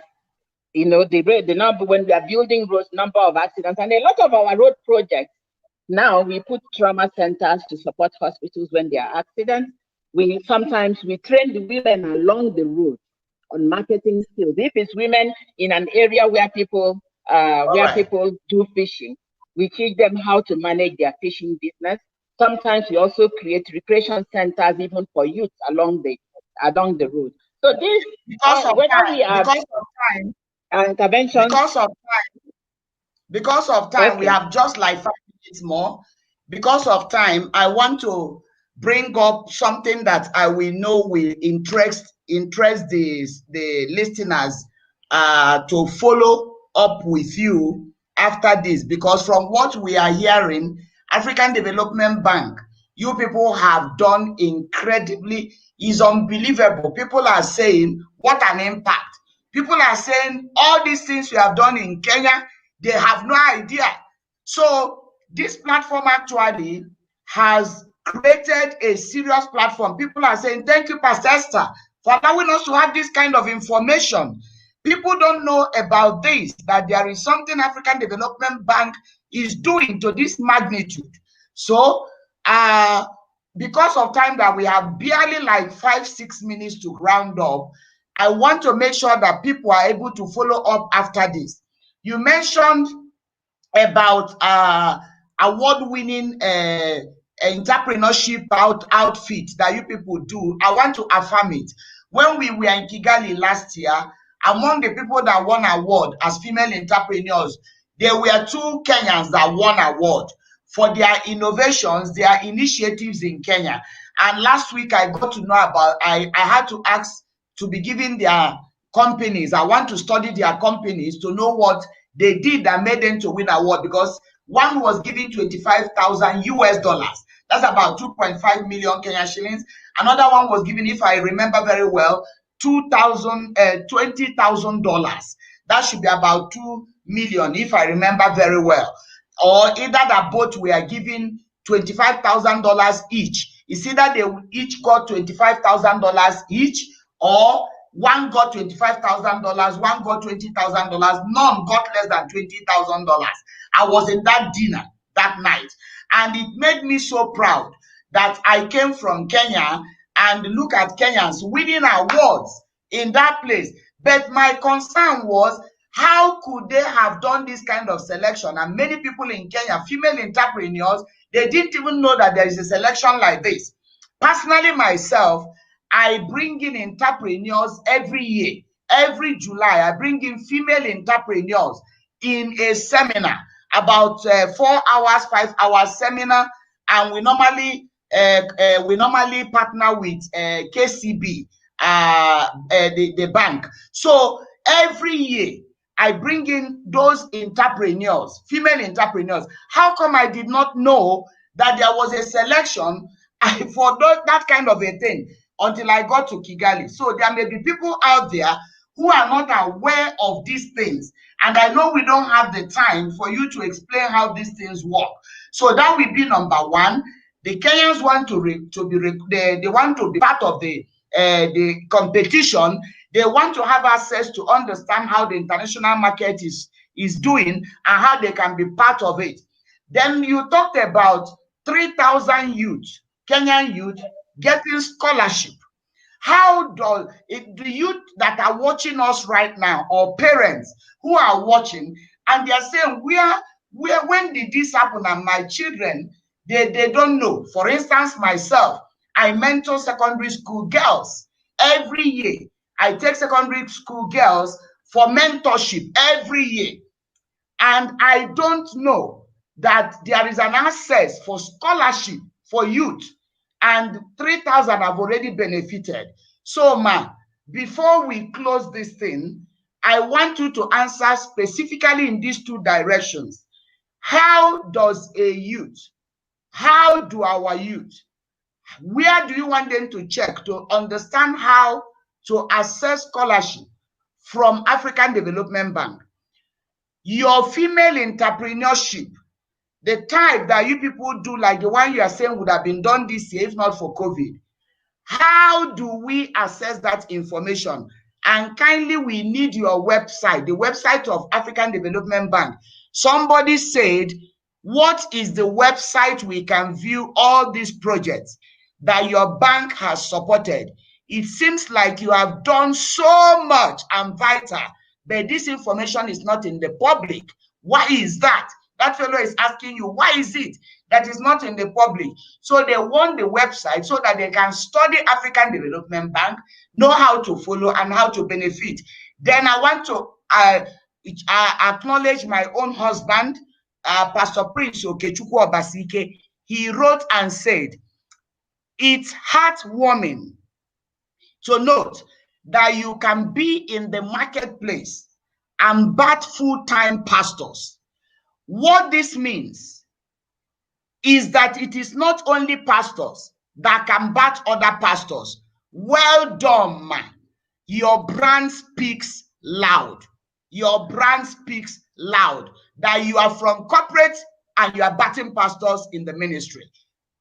the number, when we are building roads, number of accidents, and a lot of our road projects, now we put trauma centers to support hospitals when there are accidents. Sometimes we train the women along the road on marketing skills. If it's women in an area where people people do fishing, we teach them how to manage their fishing business. Sometimes we also create recreation centers even for youth along the road. So this, because of time, we have just like 5 minutes more. Because of time, I want to bring up something that I will know will interest the listeners to follow up with you after this, because from what we are hearing, African Development Bank, you people have done incredibly, is unbelievable. People are saying, what an impact. People are saying all these things we have done in Kenya, they have no idea. So this platform actually has created a serious platform. People are saying, thank you, Pastor Esther, for allowing us to have this kind of information. People don't know about this, that there is something African Development Bank is doing to this magnitude. So because of time that we have barely like 5-6 minutes to round up, I want to make sure that people are able to follow up after this. You mentioned about award-winning entrepreneurship outfit that you people do. I want to affirm it. When we were in Kigali last year, among the people that won award as female entrepreneurs, there were 2 Kenyans that won award for their innovations, their initiatives in Kenya. And last week I got to know about, I had to ask to be given their companies. I want to study their companies to know what they did that made them to win award, because one was given $25,000. That's about 2.5 million Kenyan shillings. Another one was given, if I remember very well, $20,000. That should be about 2 million, if I remember very well. Or either that both were given $25,000 each. It's either they each got $25,000 each, or one got $25,000, one got $20,000, none got less than $20,000. I was in that dinner that night, and it made me so proud that I came from Kenya and look at Kenyans winning awards in that place. But my concern was, how could they have done this kind of selection? And many people in Kenya, female entrepreneurs, they didn't even know that there is a selection like this. Personally, myself, I bring in entrepreneurs every year. Every July, I bring in female entrepreneurs in a seminar, about 4 hours, 5 hours seminar, and we normally partner with KCB, the bank. So every year I bring in those entrepreneurs, female entrepreneurs. How come I did not know that there was a selection for that kind of a thing until I got to Kigali? So there may be people out there who are not aware of these things, and I know we don't have the time for you to explain how these things work. So that will be number one. The Kenyans want to be part of the competition. They want to have access to understand how the international market is doing and how they can be part of it. Then you talked about 3,000 youth, Kenyan youth, getting scholarship. How do the youth that are watching us right now, or parents who are watching, and they are saying, when did this happen? And my children, they don't know. For instance, myself, I mentor secondary school girls every year. I take secondary school girls for mentorship every year. And I don't know that there is an access for scholarship for youth, and 3,000 have already benefited. So, ma, before we close this thing, I want you to answer specifically in these 2 directions. How does a youth How do our youth, where do you want them to check to understand how to access scholarship from African Development Bank? Your female entrepreneurship, the type that you people do, like the one you are saying would have been done this year if not for COVID. How do we access that information? And kindly, we need your website, the website of African Development Bank. Somebody said, what is the website we can view all these projects that your bank has supported? It seems like you have done so much and vital, but this information is not in the public. Why is that? That fellow is asking you, why is it that is not in the public? So they want the website so that they can study African Development Bank, know how to follow and how to benefit. Then I want to acknowledge my own husband, Pastor Prince Obasi-Ike. He wrote and said, it's heartwarming to note that you can be in the marketplace and bat full-time pastors. What this means is that it is not only pastors that can bat other pastors. Well done, man. Your brand speaks loud. Your brand speaks loud that you are from corporate and you are batting pastors in the ministry.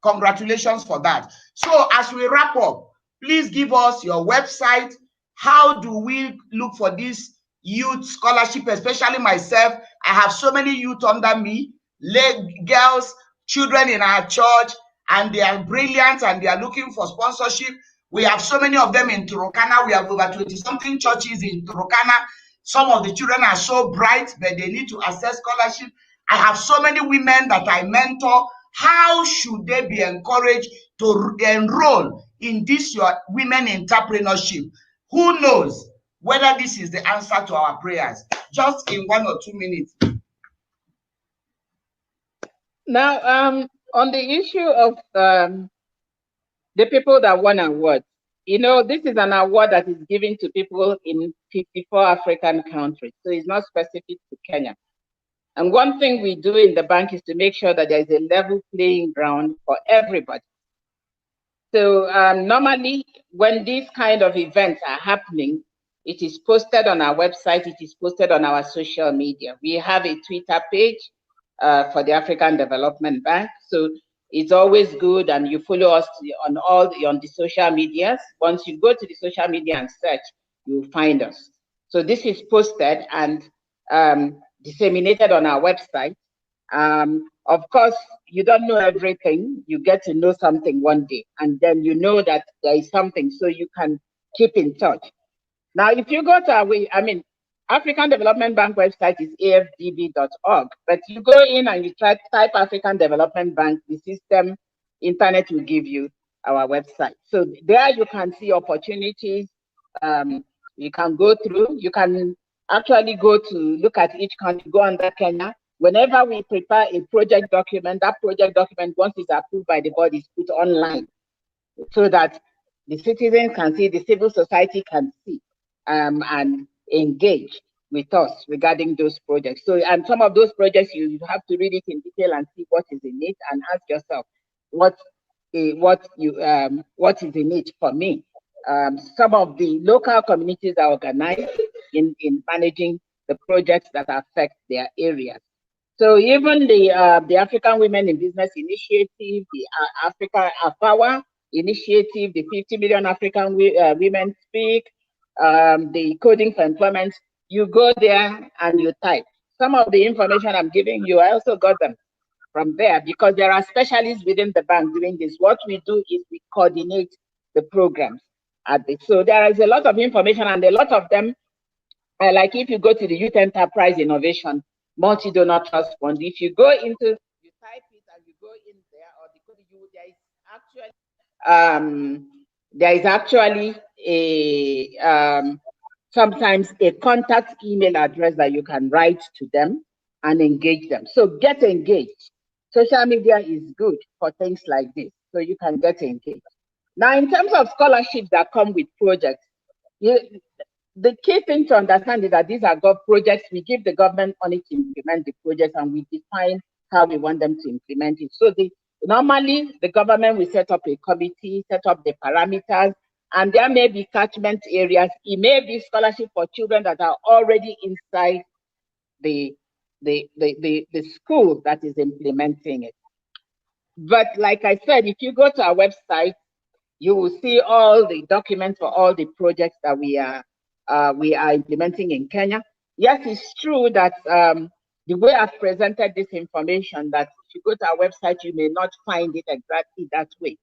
Congratulations for that. So as we wrap up, please give us your website. How do we look for this youth scholarship, especially myself? I have so many youth under me, girls, children in our church, and they are brilliant and they are looking for sponsorship. We have so many of them in Turkana. We have over 20-something churches in Turkana. Some of the children are so bright, but they need to access scholarship. I have so many women that I mentor. How should they be encouraged to enroll in this your women entrepreneurship? Who knows whether this is the answer to our prayers? Just in 1 or 2 minutes. Now, on the issue of the people that won awards, you know, this is an award that is given to people in 54 African countries, so it's not specific to Kenya. And one thing we do in the bank is to make sure that there is a level playing ground for everybody. So normally, when these kind of events are happening, it is posted on our website, it is posted on our social media. We have a Twitter page for the African Development Bank. So it's always good, and you follow us on the social medias. Once you go to the social media and search, you'll find us. So this is posted and disseminated on our website. Of course, you don't know everything. You get to know something one day, and then you know that there is something, so you can keep in touch. Now, if you go to our, African Development Bank website is afdb.org, but you go in and you type African Development Bank, the system, internet will give you our website. So there you can see opportunities. You can go through, you can actually go to look at each country, go under Kenya. Whenever we prepare a project document, that project document, once it's approved by the body, is put online so that the citizens can see, the civil society can see, and engage with us regarding those projects. So, and some of those projects, you have to read it in detail and see what is in it, and ask yourself, what is in it for me? Some of the local communities are organized in managing the projects that affect their areas. So even the African Women in Business Initiative, the Africa Power Initiative, the 50 million African women speak, the coding for employment, you go there and you type. Some of the information I'm giving you, I also got them from there because there are specialists within the bank doing this. What we do is we coordinate the programs at this. So there is a lot of information, and a lot of them, like if you go to the Youth Enterprise Innovation Multi-Donor Trust Fund, if you go into, you type it and you go in there, or there is actually a sometimes a contact email address that you can write to them and engage them. So get engaged. Social media is good for things like this, so you can get engaged. Now, in terms of scholarships that come with projects, the key thing to understand is that these are projects. We give the government money to implement the project, and we define how we want them to implement it. So Normally, the government will set up a committee, set up the parameters, and there may be catchment areas. It may be scholarship for children that are already inside the school that is implementing it. But like I said, if you go to our website, you will see all the documents for all the projects that we are implementing in Kenya. Yes, it's true that the way I've presented this information, that if you go to our website, you may not find it exactly that way.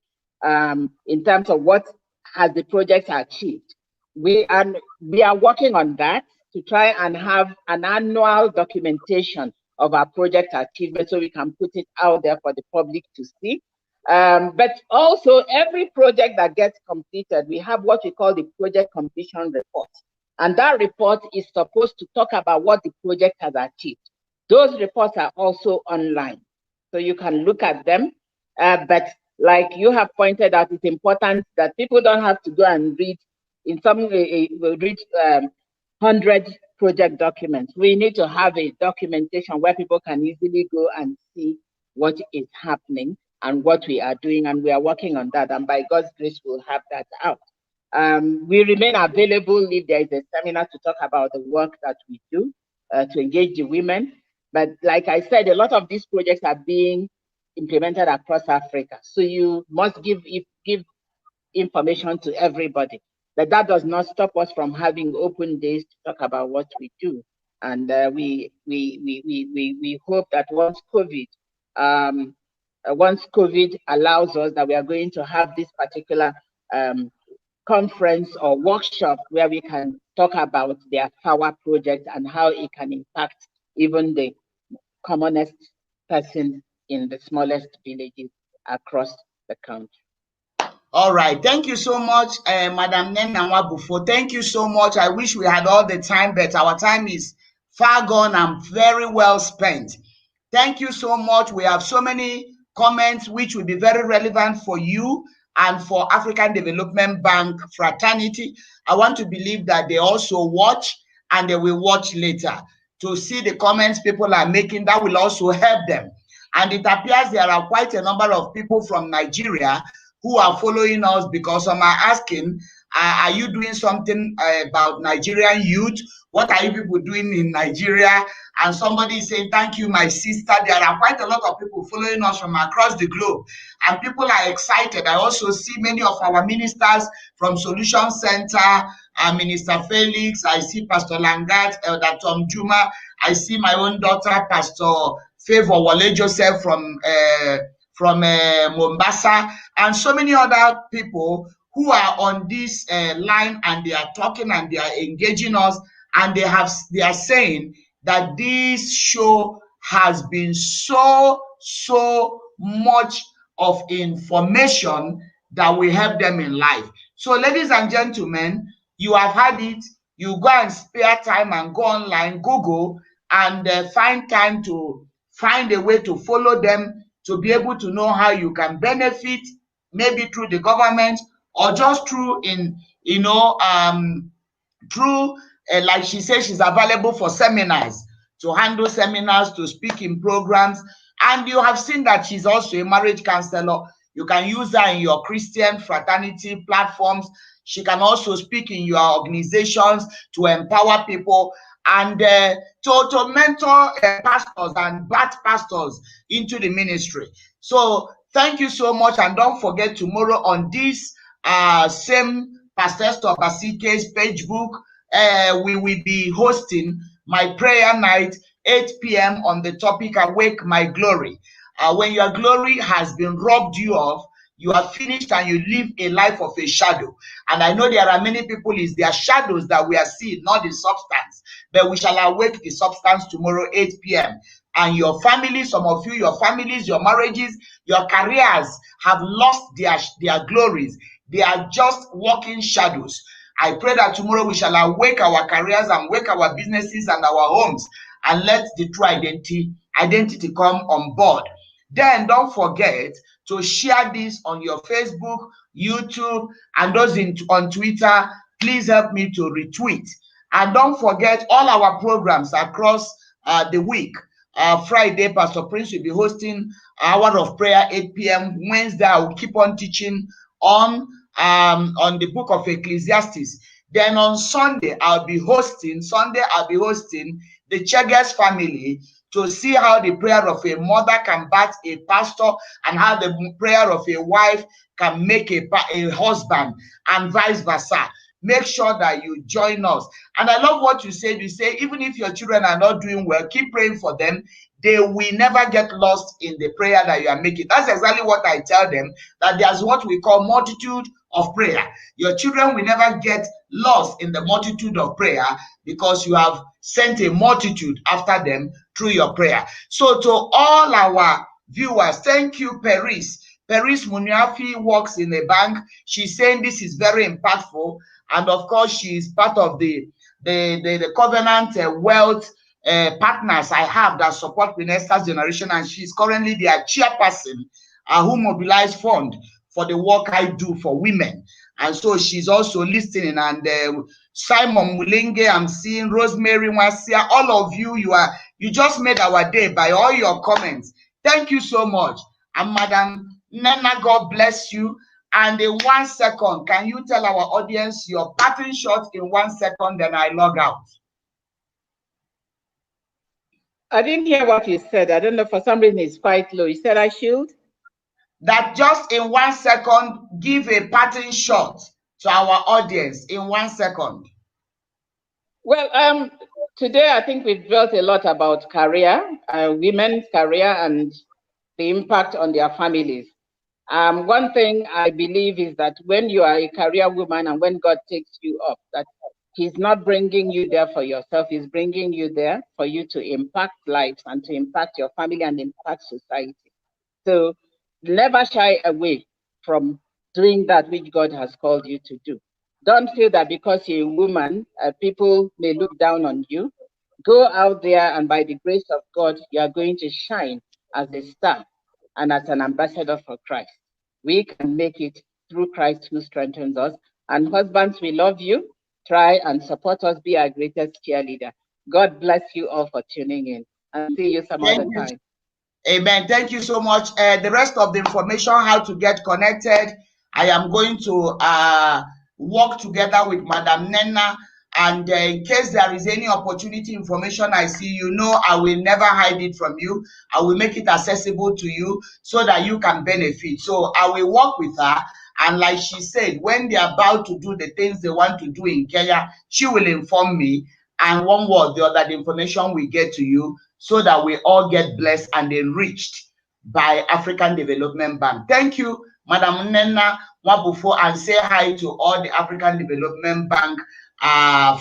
In terms of what has the project achieved, we are working on that to try and have an annual documentation of our project achievement so we can put it out there for the public to see. But also every project that gets completed, we have what we call the project completion report. And that report is supposed to talk about what the project has achieved. Those reports are also online, so you can look at them. But like you have pointed out, it's important that people don't have to go and read in some way, read 100 project documents. We need to have a documentation where people can easily go and see what is happening and what we are doing, and we are working on that. And by God's grace, we'll have that out. We remain available if there is a seminar to talk about the work that we do to engage the women. But like I said, a lot of these projects are being implemented across Africa. So you must give information to everybody. But that does not stop us from having open days to talk about what we do. And we hope that once COVID allows us, that we are going to have this particular conference or workshop where we can talk about their power project and how it can impact even the commonest person in the smallest villages across the country. All right. Thank you so much, Madam Nena Nwabufo. Thank you so much. I wish we had all the time, but our time is far gone and very well spent. Thank you so much. We have so many comments which will be very relevant for you and for African Development Bank fraternity. I want to believe that they also watch and they will watch later to see the comments people are making. That will also help them. And it appears there are quite a number of people from Nigeria who are following us, because some are asking, are you doing something about Nigerian youth? What are you people doing in Nigeria? And somebody is saying, thank you, my sister. There are quite a lot of people following us from across the globe, and people are excited. I also see many of our ministers from Solution Center, Minister Felix. I see Pastor Langat, Elder Tom Juma. I see my own daughter, Pastor Favor Wale Joseph from Mombasa, and so many other people who are on this line, and they are talking and they are engaging us, and they are saying that this show has been so much of information that will help them in life. So ladies and gentlemen, you have had it. You go and spare time and go online, Google, and find time to find a way to follow them, to be able to know how you can benefit, maybe through the government or just through like she says, she's available for seminars, to handle seminars, to speak in programs. And you have seen that she's also a marriage counselor. You can use her in your Christian fraternity platforms. She can also speak in your organizations to empower people and to mentor pastors and bat pastors into the ministry. So thank you so much, and don't forget, tomorrow on this same Pastor Esther Obasi-Ike's Facebook, we will be hosting my prayer night, 8 p.m. on the topic Awake My Glory. When your glory has been robbed you of, you are finished and you live a life of a shadow. And I know there are many people, it's their shadows that we are seeing, not the substance. But we shall awake the substance tomorrow, 8 p.m. And your family, some of you, your families, your marriages, your careers have lost their glories. They are just walking shadows. I pray that tomorrow we shall awake our careers and wake our businesses and our homes, and let the true identity come on board. Then don't forget to share this on your Facebook, YouTube, and those on Twitter. Please help me to retweet. And don't forget all our programs across the week. Friday, Pastor Prince will be hosting Hour of Prayer, 8 p.m. Wednesday, I will keep on teaching on the book of Ecclesiastes. Then on Sunday, I'll be hosting the Cheggers family to see how the prayer of a mother can birth a pastor and how the prayer of a wife can make a husband and vice versa. Make sure that you join us. And I love what you said. You say, even if your children are not doing well, keep praying for them. They will never get lost in the prayer that you are making. That's exactly what I tell them, that there's what we call multitude of prayer. Your children will never get lost in the multitude of prayer because you have sent a multitude after them through your prayer. So to all our viewers, thank you, Paris. Paris Muniafi works in a bank. She's saying this is very impactful. And of course, she is part of the Covenant Wealth partners I have that support the next generation. And she's currently their chairperson who mobilized fund for the work I do for women. And so she's also listening. And Simon Mulenge, I'm seeing Rosemary Wasia, all of you, you just made our day by all your comments. Thank you so much. And Madam Nena, God bless you. And in 1 second, can you tell our audience your parting shot in 1 second, then I log out? I didn't hear what you said. I don't know, for some reason it's quite low. You said I should? That just in 1 second, give a parting shot to our audience in 1 second. Well, today I think we've dwelt a lot about career, women's career and the impact on their families. One thing I believe is that when you are a career woman and when God takes you up, that He's not bringing you there for yourself, He's bringing you there for you to impact lives and to impact your family and impact society. So never shy away from doing that which God has called you to do. Don't feel that because you're a woman, people may look down on you. Go out there and by the grace of God, you are going to shine as a star and as an ambassador for Christ. We can make it through Christ who strengthens us. And husbands, we love you. Try and support us, be our greatest cheerleader. God bless you all for tuning in and see you some other time. Amen. Thank you so much. The rest of the information, how to get connected, I am going to work together with Madam Nena. And in case there is any opportunity information I see, you know, I will never hide it from you. I will make it accessible to you so that you can benefit. So I will work with her. And like she said, when they are about to do the things they want to do in Kenya, she will inform me. And one way or the other, the information will get to you so that we all get blessed and enriched by African Development Bank. Thank you, Madam Nena Wabufo, and say hi to all the African Development Bank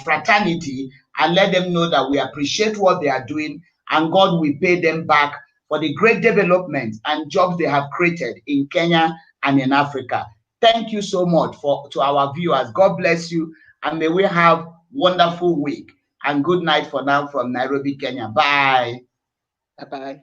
fraternity and let them know that we appreciate what they are doing and God will pay them back for the great development and jobs they have created in Kenya and in Africa. Thank you so much to our viewers. God bless you and may we have wonderful week. And good night for now from Nairobi, Kenya. Bye. Bye-bye.